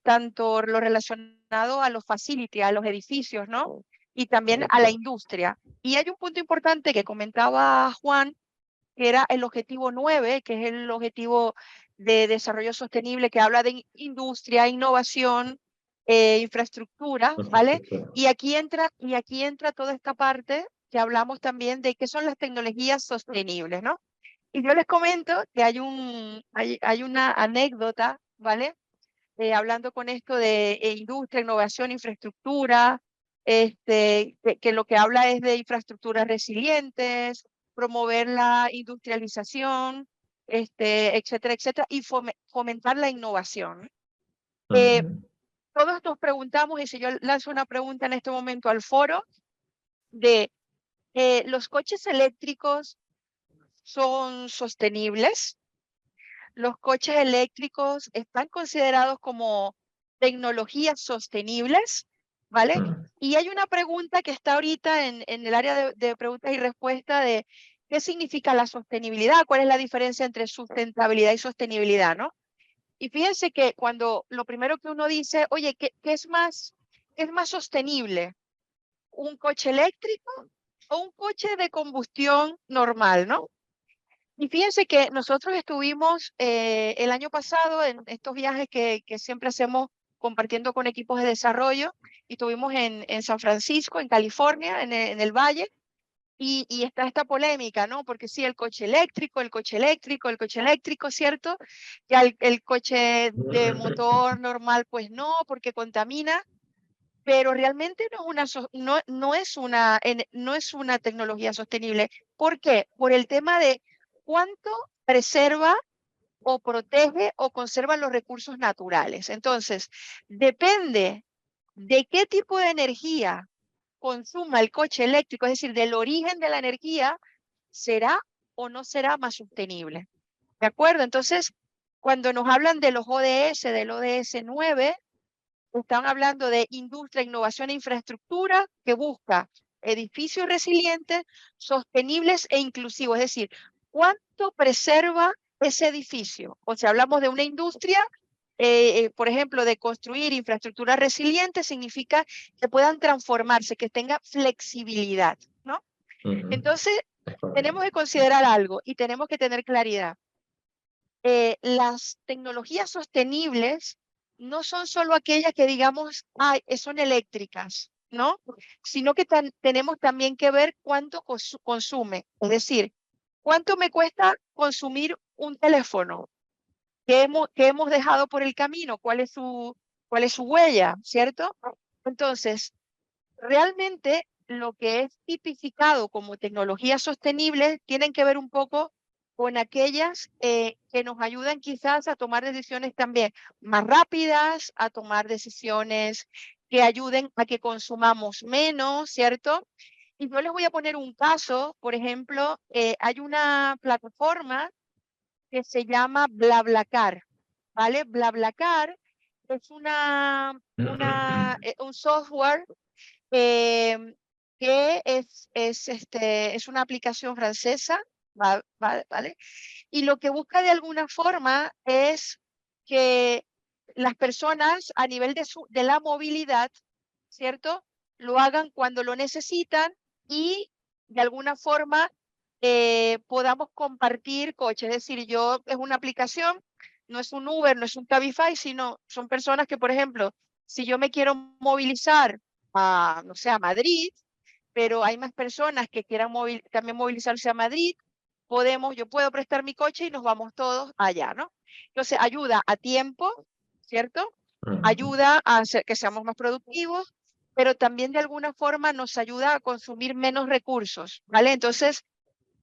tanto lo relacionado a los facilities, a los edificios, ¿no? y también a la industria. Y hay un punto importante que comentaba Juan, que era el objetivo 9, que es el objetivo de desarrollo sostenible, que habla de industria, innovación, infraestructura, ¿vale? Y aquí entra toda esta parte que hablamos también de qué son las tecnologías sostenibles, ¿no? Y yo les comento que hay una anécdota, ¿vale? Hablando con esto de industria, innovación, infraestructura, que lo que habla es de infraestructuras resilientes, promover la industrialización, etcétera, etcétera, y fomentar la innovación. Todos nos preguntamos, y si yo lanzo una pregunta en este momento al foro, de ¿los coches eléctricos son sostenibles? ¿Los coches eléctricos están considerados como tecnologías sostenibles? ¿Vale? Y hay una pregunta que está ahorita en el área de preguntas y respuestas de qué significa la sostenibilidad, cuál es la diferencia entre sustentabilidad y sostenibilidad, ¿no? Y fíjense que cuando lo primero que uno dice, oye, ¿qué es más sostenible? ¿Un coche eléctrico o un coche de combustión normal, ¿no? Y fíjense que nosotros estuvimos el año pasado en estos viajes que siempre hacemos compartiendo con equipos de desarrollo, y estuvimos en San Francisco, en California, en el Valle, y está esta polémica, ¿no? Porque sí, el coche eléctrico, ¿cierto? Ya el coche de motor normal, pues no, porque contamina, pero realmente no es una tecnología sostenible. ¿Por qué? Por el tema de cuánto preserva o protege o conserva los recursos naturales. Entonces, depende de qué tipo de energía consuma el coche eléctrico, es decir, del origen de la energía, será o no será más sostenible. ¿De acuerdo? Entonces, cuando nos hablan de los ODS, del ODS 9, están hablando de industria, innovación e infraestructura que busca edificios resilientes, sostenibles e inclusivos. Es decir, ¿cuánto preserva ese edificio? O sea, hablamos de una industria, por ejemplo, de construir infraestructuras resilientes, significa que puedan transformarse, que tenga flexibilidad, ¿no? Entonces, tenemos que considerar algo y tenemos que tener claridad. Las tecnologías sostenibles no son solo aquellas que digamos, son eléctricas, ¿no? Sino que tenemos también que ver cuánto consume. Es decir, cuánto me cuesta consumir un teléfono que hemos dejado por el camino, cuál es su huella, ¿cierto? Entonces, realmente lo que es tipificado como tecnologías sostenibles tienen que ver un poco con aquellas que nos ayudan quizás a tomar decisiones también más rápidas, a tomar decisiones que ayuden a que consumamos menos, ¿cierto? Y yo les voy a poner un caso, por ejemplo, hay una plataforma que se llama BlaBlaCar, ¿vale? BlaBlaCar es un software que es una aplicación francesa, ¿vale? Y lo que busca de alguna forma es que las personas a nivel de la movilidad, ¿cierto? Lo hagan cuando lo necesitan y de alguna forma podamos compartir coches. Es decir, es una aplicación, no es un Uber, no es un Cabify, sino son personas que, por ejemplo, si yo me quiero movilizar no sé, a Madrid, pero hay más personas que quieran también movilizarse a Madrid, yo puedo prestar mi coche y nos vamos todos allá, ¿no? Entonces, ayuda a tiempo, ¿cierto? Ayuda a hacer que seamos más productivos, pero también de alguna forma nos ayuda a consumir menos recursos, ¿vale? Entonces,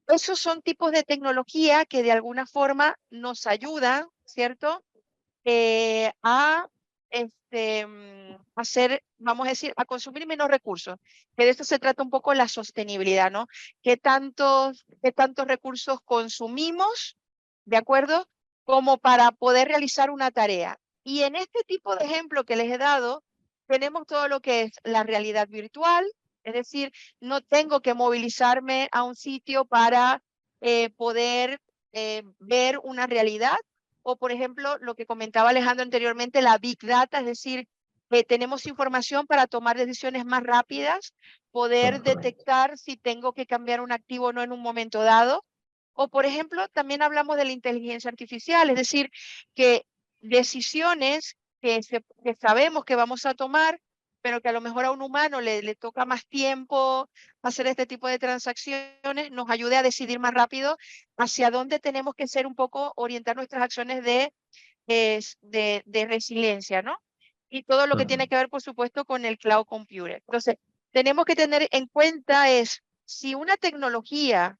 esos son tipos de tecnología que de alguna forma nos ayudan, ¿cierto? A hacer, vamos a decir, a consumir menos recursos. Que de esto se trata un poco la sostenibilidad, ¿no? ¿Qué tantos recursos consumimos, de acuerdo? Como para poder realizar una tarea. Y en este tipo de ejemplo que les he dado, tenemos todo lo que es la realidad virtual, es decir, no tengo que movilizarme a un sitio para poder ver una realidad, o por ejemplo, lo que comentaba Alejandro anteriormente, la Big Data, es decir, tenemos información para tomar decisiones más rápidas, poder Correcto. detectar si tengo que cambiar un activo o no en un momento dado. O, por ejemplo, también hablamos de la inteligencia artificial, es decir, que decisiones que sabemos que vamos a tomar, pero que a lo mejor a un humano le toca más tiempo hacer este tipo de transacciones, nos ayude a decidir más rápido hacia dónde tenemos que ser un poco, orientar nuestras acciones de resiliencia, ¿no? Y todo lo que tiene que ver, por supuesto, con el cloud computer. Entonces, tenemos que tener en cuenta si una tecnología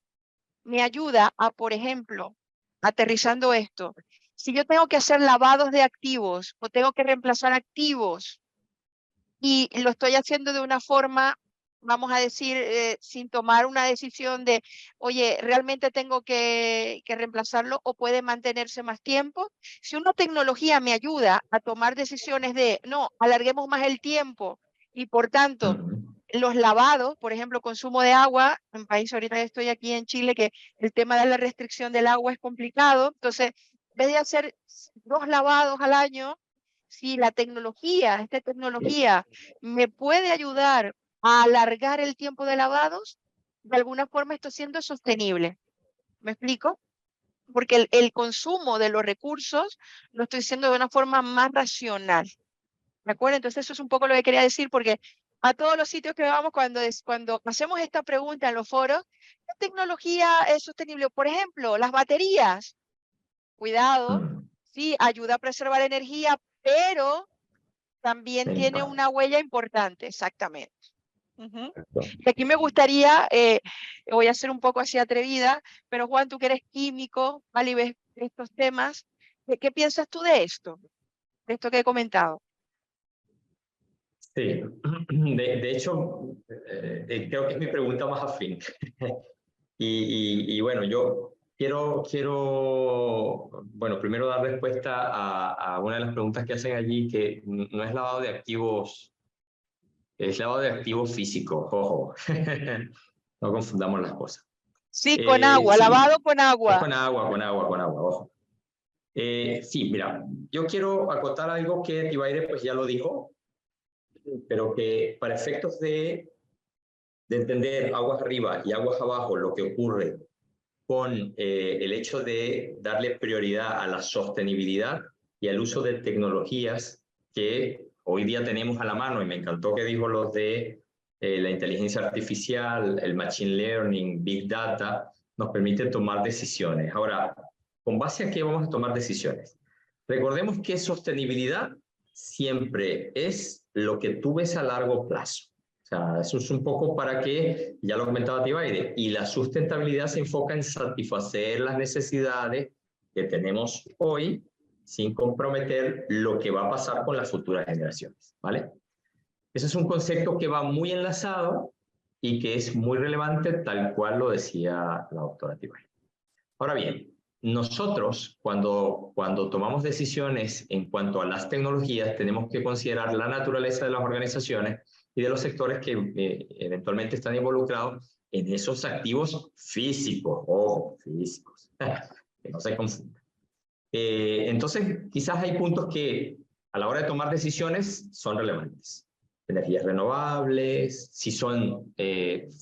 me ayuda a, por ejemplo, aterrizando esto, si yo tengo que hacer lavados de activos o tengo que reemplazar activos y lo estoy haciendo de una forma, vamos a decir, sin tomar una decisión de, oye, realmente tengo que reemplazarlo o puede mantenerse más tiempo. Si una tecnología me ayuda a tomar decisiones de, no, alarguemos más el tiempo y por tanto, los lavados, por ejemplo, consumo de agua, en país ahorita estoy aquí en Chile, que el tema de la restricción del agua es complicado, entonces, en vez de hacer 2 lavados al año, si la tecnología, esta tecnología me puede ayudar a alargar el tiempo de lavados, de alguna forma estoy siendo sostenible. ¿Me explico? Porque el consumo de los recursos lo estoy haciendo de una forma más racional. ¿De acuerdo? Entonces eso es un poco lo que quería decir, porque a todos los sitios que vamos, cuando hacemos esta pregunta en los foros, ¿qué tecnología es sostenible? Por ejemplo, las baterías. Cuidado, sí, ayuda a preservar energía, pero también tiene una huella importante, exactamente. Y aquí me gustaría, voy a ser un poco así atrevida, pero Juan, tú que eres químico, ¿vale? Y ves estos temas, ¿qué piensas tú de esto que he comentado? Sí, de hecho, creo que es mi pregunta más afín. y bueno, yo quiero, bueno, primero dar respuesta a una de las preguntas que hacen allí, que no es lavado de activos, es lavado de activos físicos, ojo, no confundamos las cosas. Sí, con agua, sí, lavado con es agua. con agua, ojo. Sí, mira, yo quiero acotar algo que Tibaire pues ya lo dijo, pero que para efectos de entender aguas arriba y aguas abajo lo que ocurre con el hecho de darle prioridad a la sostenibilidad y al uso de tecnologías que hoy día tenemos a la mano, y me encantó que dijo los de la inteligencia artificial, el machine learning, big data, nos permite tomar decisiones. Ahora, ¿con base a qué vamos a tomar decisiones? Recordemos que sostenibilidad siempre es lo que tú ves a largo plazo. O sea, eso es un poco para que, ya lo comentaba Tibaire, y la sustentabilidad se enfoca en satisfacer las necesidades que tenemos hoy sin comprometer lo que va a pasar con las futuras generaciones, ¿vale? Ese es un concepto que va muy enlazado y que es muy relevante, tal cual lo decía la doctora Tibaire. Ahora bien, nosotros cuando tomamos decisiones en cuanto a las tecnologías, tenemos que considerar la naturaleza de las organizaciones y de los sectores que eventualmente están involucrados en esos activos físicos, ojo, físicos, que no se confundan. Entonces, quizás hay puntos que a la hora de tomar decisiones son relevantes. Energías renovables, si son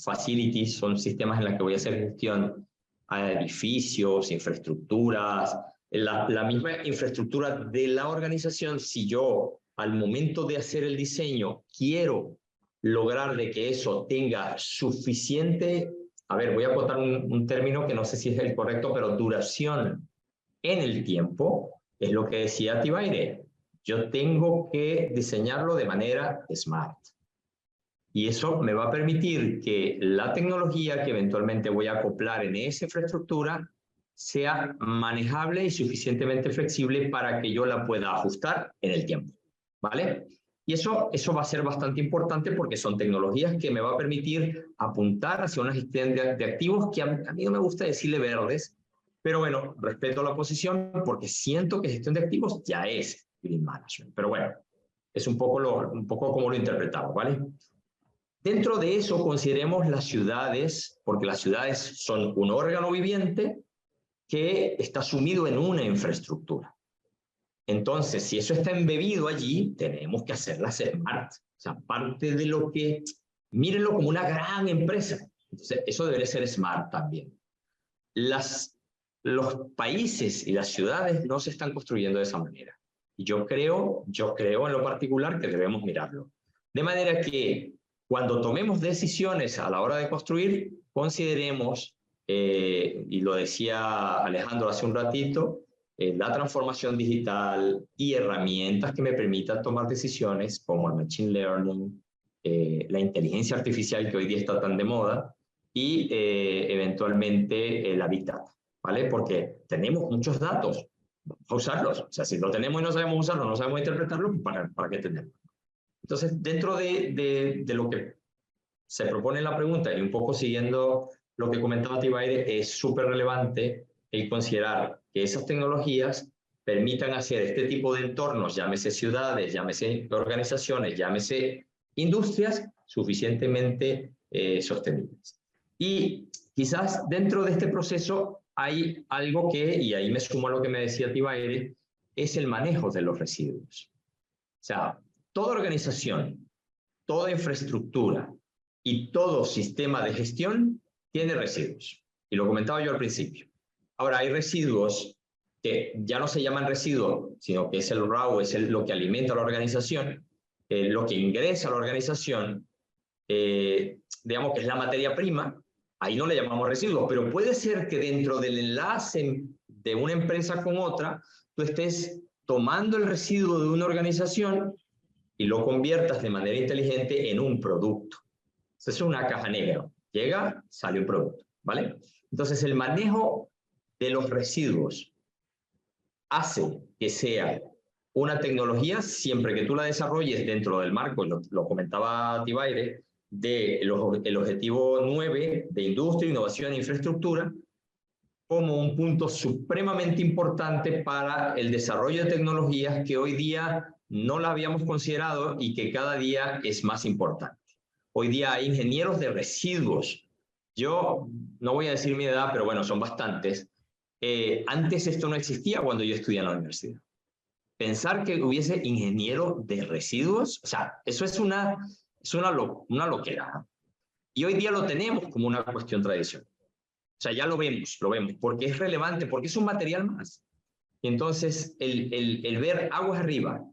facilities, son sistemas en los que voy a hacer gestión a edificios, infraestructuras, la misma infraestructura de la organización, si yo al momento de hacer el diseño quiero lograr de que eso tenga suficiente, a ver, voy a botar un término que no sé si es el correcto, pero duración en el tiempo, es lo que decía Tibaire. Yo tengo que diseñarlo de manera smart. Y eso me va a permitir que la tecnología que eventualmente voy a acoplar en esa infraestructura sea manejable y suficientemente flexible para que yo la pueda ajustar en el tiempo, ¿vale? Y eso va a ser bastante importante porque son tecnologías que me va a permitir apuntar hacia una gestión de activos que a mí no me gusta decirle verdes, pero bueno, respeto la posición porque siento que gestión de activos ya es green management. Pero bueno, es un poco como lo interpretamos, ¿vale? Dentro de eso consideremos las ciudades, porque las ciudades son un órgano viviente que está sumido en una infraestructura. Entonces, si eso está embebido allí, tenemos que hacerlas smart. O sea, parte de lo que, mírenlo como una gran empresa. Entonces, eso debe ser smart también. Los países y las ciudades no se están construyendo de esa manera. Y yo creo en lo particular que debemos mirarlo. De manera que cuando tomemos decisiones a la hora de construir, consideremos, y lo decía Alejandro hace un ratito, la transformación digital y herramientas que me permitan tomar decisiones como el machine learning, la inteligencia artificial que hoy día está tan de moda, y eventualmente la Big Data, ¿vale? Porque tenemos muchos datos, vamos a usarlos. O sea, si lo tenemos y no sabemos usarlo, no sabemos interpretarlo, ¿para qué tenerlo? Entonces, dentro de lo que se propone en la pregunta y un poco siguiendo lo que comentaba Tibaire, es súper relevante el considerar que esas tecnologías permitan hacer este tipo de entornos, llámese ciudades, llámese organizaciones, llámese industrias, suficientemente sostenibles. Y quizás dentro de este proceso hay algo que, y ahí me sumo a lo que me decía Tibaire, es el manejo de los residuos. O sea, toda organización, toda infraestructura y todo sistema de gestión tiene residuos. Y lo comentaba yo al principio. Ahora, hay residuos que ya no se llaman residuos, sino que es el raw, es lo que alimenta a la organización, lo que ingresa a la organización, digamos que es la materia prima. Ahí no le llamamos residuos, pero puede ser que dentro del enlace de una empresa con otra, tú estés tomando el residuo de una organización y lo conviertas de manera inteligente en un producto. Eso es una caja negra. Llega, sale un producto, ¿vale? Entonces, el manejo de los residuos hace que sea una tecnología, siempre que tú la desarrolles dentro del marco, lo comentaba Tibaire, del objetivo 9 de industria, innovación e infraestructura, como un punto supremamente importante para el desarrollo de tecnologías que hoy día no la habíamos considerado y que cada día es más importante. Hoy día hay ingenieros de residuos. Yo no voy a decir mi edad, pero bueno, son bastantes. Antes esto no existía cuando yo estudié en la universidad. Pensar que hubiese ingeniero de residuos, o sea, eso es una loquera. Y hoy día lo tenemos como una cuestión tradicional. O sea, ya lo vemos, porque es relevante, porque es un material más. Y entonces, el ver aguas arriba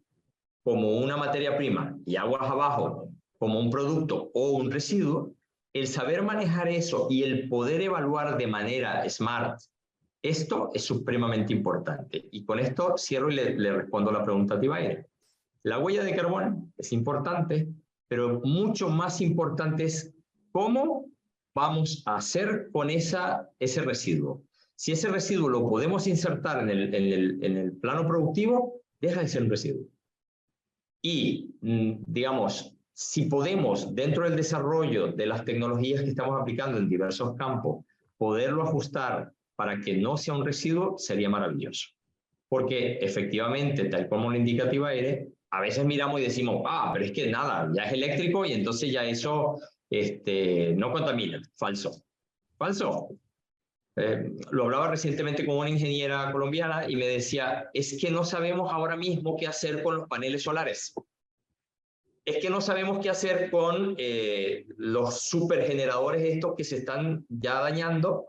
como una materia prima y aguas abajo como un producto o un residuo, el saber manejar eso y el poder evaluar de manera smart, esto es supremamente importante. Y con esto cierro y le respondo la pregunta a Tibaire. La huella de carbono es importante, pero mucho más importante es cómo vamos a hacer con ese residuo. Si ese residuo lo podemos insertar en el plano productivo, deja de ser un residuo. Y, digamos, si podemos, dentro del desarrollo de las tecnologías que estamos aplicando en diversos campos, poderlo ajustar para que no sea un residuo, sería maravilloso. Porque efectivamente, tal como lo indica Tibaire, a veces miramos y decimos, pero es que nada, ya es eléctrico y entonces ya eso no contamina. Falso. Falso. Lo hablaba recientemente con una ingeniera colombiana y me decía, es que no sabemos ahora mismo qué hacer con los paneles solares. Es que no sabemos qué hacer con los supergeneradores estos que se están ya dañando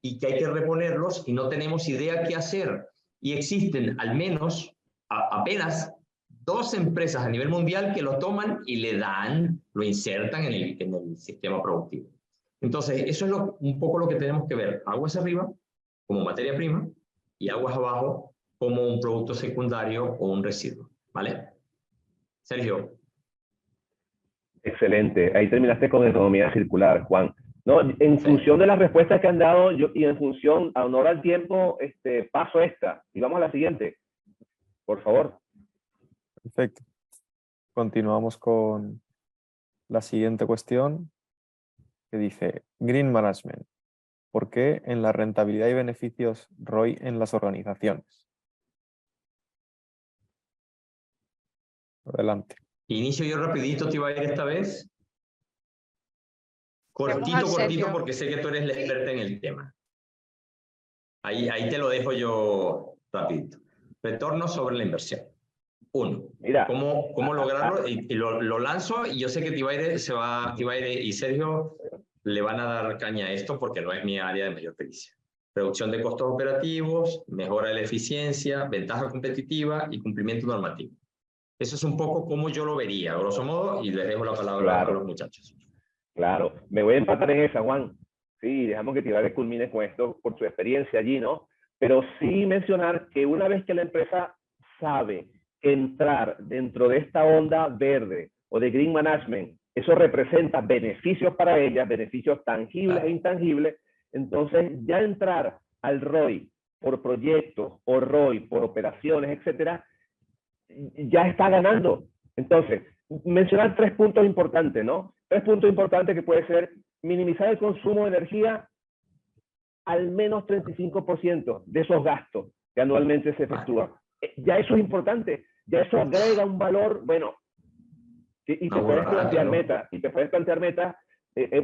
y que hay que reponerlos y no tenemos idea qué hacer. Y existen al menos apenas 2 empresas a nivel mundial que lo toman y lo insertan en el sistema productivo. Entonces, eso es un poco lo que tenemos que ver. Aguas arriba como materia prima y aguas abajo como un producto secundario o un residuo. ¿Vale? Sergio. Excelente. Ahí terminaste con economía circular, Juan. No, en función de las respuestas que han dado y en función, a honor al tiempo, paso esta. Y vamos a la siguiente. Por favor. Perfecto. Continuamos con la siguiente cuestión que dice Green Management. ¿Por qué en la rentabilidad y beneficios ROI en las organizaciones? Adelante. Inicio yo rapidito, te iba a ir esta vez. Cortito, porque sé que tú eres la experta en el tema. Ahí te lo dejo yo rapidito. retorno sobre la inversión. Uno, Mira, ¿cómo lograrlo? Y lo lanzo, y yo sé que Tibaire y Sergio le van a dar caña a esto porque no es mi área de mayor pericia. Reducción de costos operativos, mejora de la eficiencia, ventaja competitiva y cumplimiento normativo. Eso es un poco como yo lo vería, a grosso modo, y les dejo la palabra a los muchachos. Claro, me voy a empatar en esa, Juan. Sí, dejamos que Tibaire culmine con esto por su experiencia allí, ¿no? Pero sí mencionar que una vez que la empresa sabe que entrar dentro de esta onda verde o de Green Management, eso representa beneficios para ella, beneficios tangibles e intangibles, entonces ya entrar al ROI por proyectos o ROI por operaciones, etcétera, ya está ganando. Entonces, mencionar 3 puntos importantes, ¿no? 3 puntos importantes que puede ser minimizar el consumo de energía al menos 35% de esos gastos que anualmente se efectúan. Ya eso es importante, ya eso agrega un valor, bueno, y te puedes plantear metas,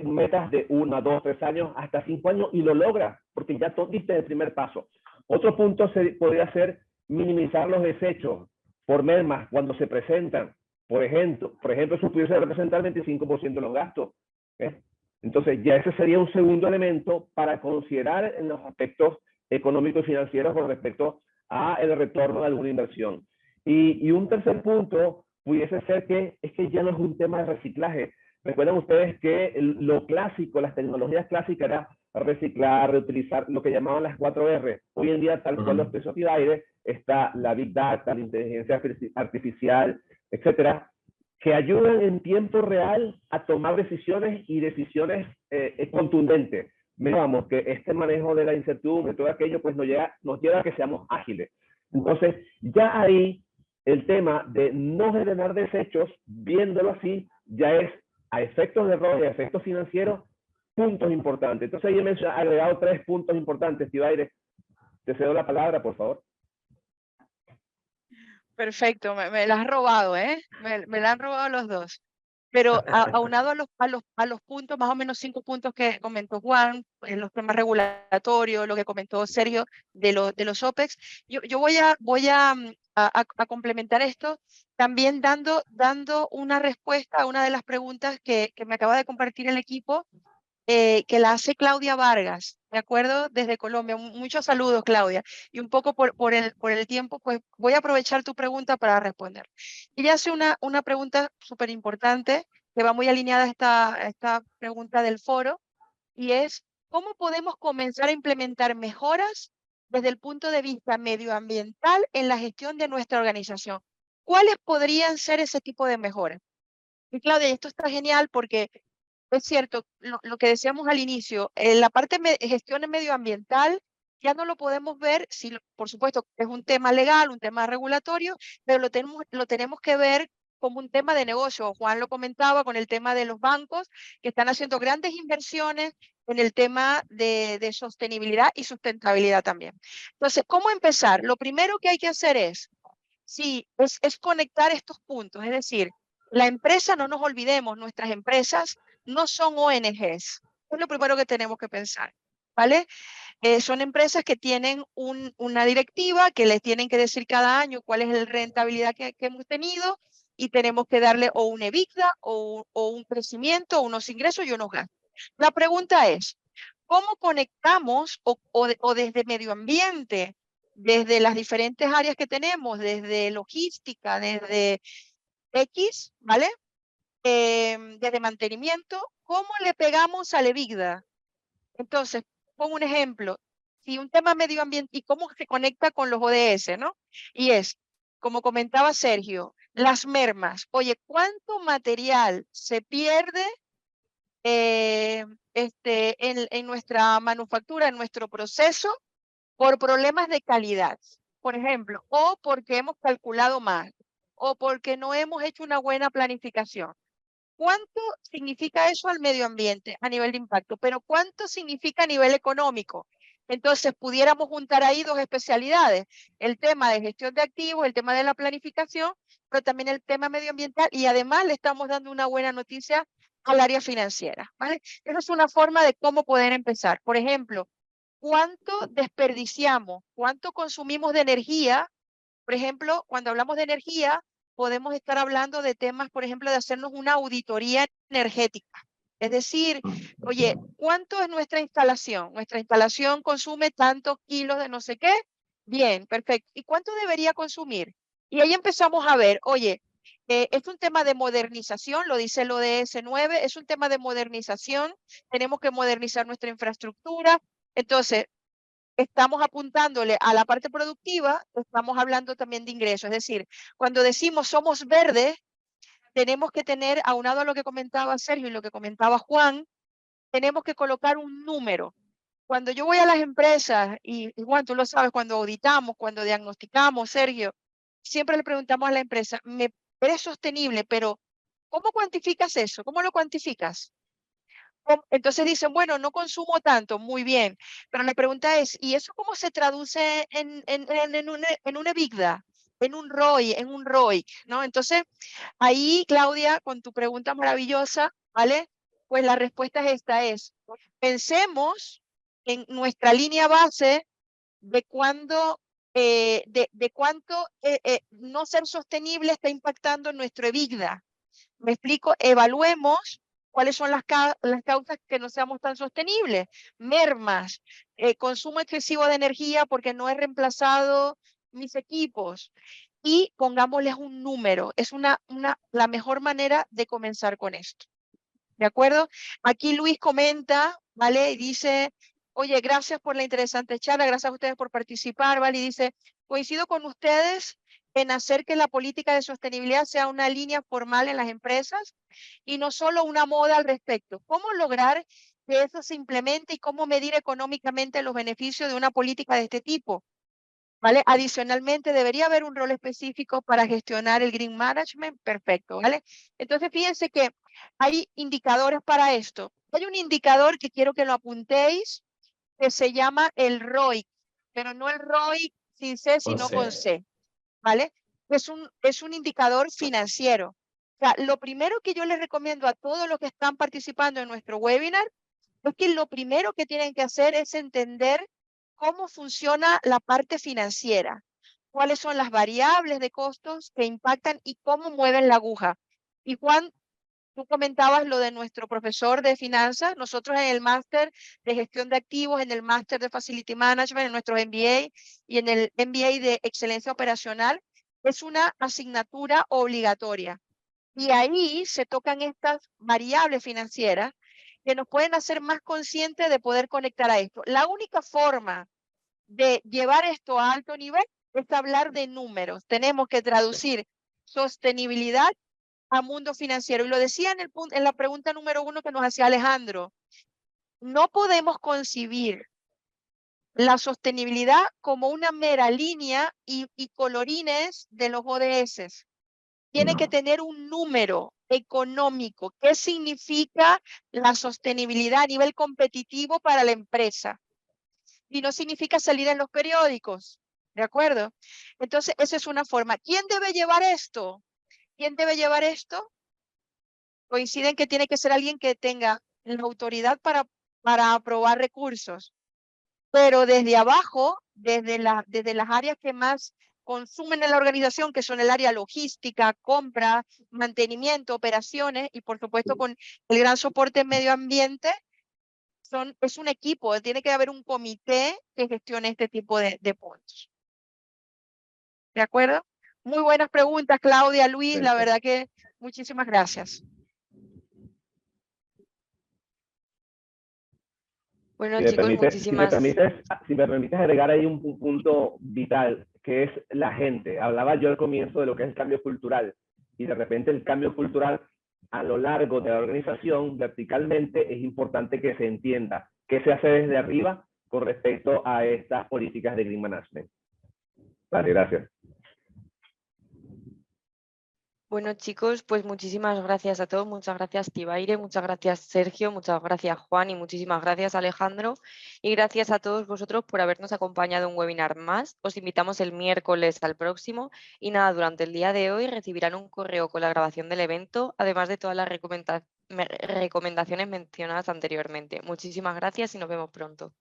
metas de 1 a 2, 3 años, hasta 5 años, y lo logras, porque ya diste el primer paso. Otro punto podría ser minimizar los desechos por mermas cuando se presentan. Por ejemplo, eso pudiese representar 25% de los gastos. Entonces, ya ese sería un segundo elemento para considerar en los aspectos económicos y financieros con respecto a el retorno de alguna inversión. Y un tercer punto pudiese ser que es que ya no es un tema de reciclaje. Recuerden ustedes que lo clásico, las tecnologías clásicas era reciclar, reutilizar, lo que llamaban las 4R. Hoy en día, tal cual los expresó Tibaire, está la Big Data, la inteligencia artificial, etcétera, que ayudan en tiempo real a tomar decisiones y decisiones contundentes. Vamos, que este manejo de la incertidumbre, todo aquello, pues nos lleva a que seamos ágiles. Entonces, ya ahí el tema de no generar desechos, viéndolo así, ya es a efectos de ROI, a efectos financieros, puntos importantes. Entonces, ahí he agregado 3 puntos importantes. Tibaire, te cedo la palabra, por favor. Perfecto, me la has robado, ¿eh? Me la han robado los dos. Pero aunado a los puntos, más o menos 5 puntos que comentó Juan, en los temas regulatorios, lo que comentó Sergio de los OPEX, yo voy a complementar esto también dando una respuesta a una de las preguntas que me acaba de compartir el equipo, que la hace Claudia Vargas, ¿de acuerdo? Desde Colombia. Muchos saludos, Claudia. Y un poco por el tiempo, pues voy a aprovechar tu pregunta para responder. Ella hace una pregunta súper importante que va muy alineada a esta pregunta del foro, y es, ¿cómo podemos comenzar a implementar mejoras desde el punto de vista medioambiental en la gestión de nuestra organización? ¿Cuáles podrían ser ese tipo de mejoras? Y Claudia, esto está genial porque es cierto, lo que decíamos al inicio, la parte de gestión medioambiental ya no lo podemos ver, si, por supuesto, es un tema legal, un tema regulatorio, pero lo tenemos que ver como un tema de negocio. Juan lo comentaba con el tema de los bancos que están haciendo grandes inversiones en el tema de sostenibilidad y sustentabilidad también. Entonces, ¿cómo empezar? Lo primero que hay que hacer es conectar estos puntos, es decir, la empresa, no nos olvidemos, nuestras empresas no son ONGs. Es lo primero que tenemos que pensar, ¿vale? Son empresas que tienen una directiva que les tienen que decir cada año cuál es la rentabilidad que hemos tenido, y tenemos que darle o un EBITDA o un crecimiento, unos ingresos y unos gastos. La pregunta es, ¿cómo conectamos o desde medio ambiente, desde las diferentes áreas que tenemos, desde logística, desde X, ¿vale? Desde mantenimiento, ¿cómo le pegamos al EBITDA? Entonces, pongo un ejemplo. Si un tema medio ambiente, ¿y cómo se conecta con los ODS, no? Y es, como comentaba Sergio, las mermas. Oye, ¿cuánto material se pierde en nuestra manufactura, en nuestro proceso, por problemas de calidad? Por ejemplo, o porque hemos calculado mal, o porque no hemos hecho una buena planificación. ¿Cuánto significa eso al medio ambiente a nivel de impacto? Pero ¿cuánto significa a nivel económico? Entonces, pudiéramos juntar ahí 2 especialidades, el tema de gestión de activos, el tema de la planificación, pero también el tema medioambiental, y además le estamos dando una buena noticia al área financiera, ¿vale? Esa es una forma de cómo poder empezar. Por ejemplo, ¿cuánto desperdiciamos? ¿Cuánto consumimos de energía Por ejemplo, cuando hablamos de energía, podemos estar hablando de temas, por ejemplo, de hacernos una auditoría energética. Es decir, oye, ¿cuánto es nuestra instalación? Nuestra instalación consume tantos kilos de no sé qué. Bien, perfecto. ¿Y cuánto debería consumir? Y ahí empezamos a ver, oye, es un tema de modernización, lo dice el ODS 9, es un tema de modernización, tenemos que modernizar nuestra infraestructura. Entonces, estamos apuntándole a la parte productiva, estamos hablando también de ingresos. Es decir, cuando decimos somos verdes, tenemos que tener, aunado a lo que comentaba Sergio y lo que comentaba Juan, tenemos que colocar un número. Cuando yo voy a las empresas, y Juan, tú lo sabes, cuando auditamos, cuando diagnosticamos, Sergio, siempre le preguntamos a la empresa, ¿eres sostenible? Pero, ¿cómo cuantificas eso? ¿Cómo lo cuantificas? Entonces dicen, bueno, no consumo tanto, muy bien, pero la pregunta es, ¿y eso cómo se traduce en una EBITDA, en un ROI, en un ROIC, ¿no? Entonces, ahí, Claudia, con tu pregunta maravillosa, ¿vale? Pues la respuesta es esta, pensemos en nuestra línea base de cuándo, de cuánto no ser sostenible está impactando en nuestro EBITDA. Me explico, evaluemos cuáles son las causas que no seamos tan sostenibles. Mermas, consumo excesivo de energía porque no he reemplazado mis equipos. Y pongámosles un número. Es la mejor manera de comenzar con esto. ¿De acuerdo? Aquí Luis comenta, ¿vale? Y dice, oye, gracias por la interesante charla, gracias a ustedes por participar, ¿vale? Y dice, coincido con ustedes en hacer que la política de sostenibilidad sea una línea formal en las empresas y no solo una moda al respecto. ¿Cómo lograr que eso se implemente y cómo medir económicamente los beneficios de una política de este tipo? ¿Vale? Adicionalmente, debería haber un rol específico para gestionar el green management. Perfecto, ¿vale? Entonces, fíjense que hay indicadores para esto. Hay un indicador que quiero que lo apuntéis, que se llama el ROIC, pero no el ROIC sin C, sino con C, ¿vale? Es un indicador financiero. O sea, lo primero que yo les recomiendo a todos los que están participando en nuestro webinar es que lo primero que tienen que hacer es entender cómo funciona la parte financiera, cuáles son las variables de costos que impactan y cómo mueven la aguja. Y Juan, tú comentabas lo de nuestro profesor de finanzas, nosotros en el máster de gestión de activos, en el máster de facility management, en nuestro MBA y en el MBA de excelencia operacional, es una asignatura obligatoria. Y ahí se tocan estas variables financieras que nos pueden hacer más conscientes de poder conectar a esto. La única forma de llevar esto a alto nivel es hablar de números. Tenemos que traducir sostenibilidad a mundo financiero. Y lo decía en la pregunta número 1 que nos hacía Alejandro. No podemos concebir la sostenibilidad como una mera línea y colorines de los ODS. Tiene que tener un número económico. ¿Qué significa la sostenibilidad a nivel competitivo para la empresa? Y no significa salir en los periódicos, ¿de acuerdo? Entonces, esa es una forma. ¿Quién debe llevar esto? ¿Quién debe llevar esto? Coinciden que tiene que ser alguien que tenga la autoridad para aprobar recursos. Pero desde abajo, desde las áreas que más consumen en la organización, que son el área logística, compra, mantenimiento, operaciones y por supuesto con el gran soporte en medio ambiente, es un equipo, tiene que haber un comité que gestione este tipo de puntos. ¿De acuerdo? Muy buenas preguntas, Claudia, Luis, la verdad que muchísimas gracias. Bueno, Si me chicos, permites, muchísimas... si me permites agregar ahí un punto vital, que es la gente. Hablaba yo al comienzo de lo que es el cambio cultural, y de repente el cambio cultural a lo largo de la organización, verticalmente, es importante que se entienda qué se hace desde arriba con respecto a estas políticas de Green Management. Vale, gracias. Bueno, chicos, pues muchísimas gracias a todos. Muchas gracias, Tibaire, muchas gracias, Sergio, muchas gracias, Juan, y muchísimas gracias, Alejandro. Y gracias a todos vosotros por habernos acompañado en un webinar más. Os invitamos el miércoles al próximo. Y nada, durante el día de hoy recibirán un correo con la grabación del evento, además de todas las recomendaciones mencionadas anteriormente. Muchísimas gracias y nos vemos pronto.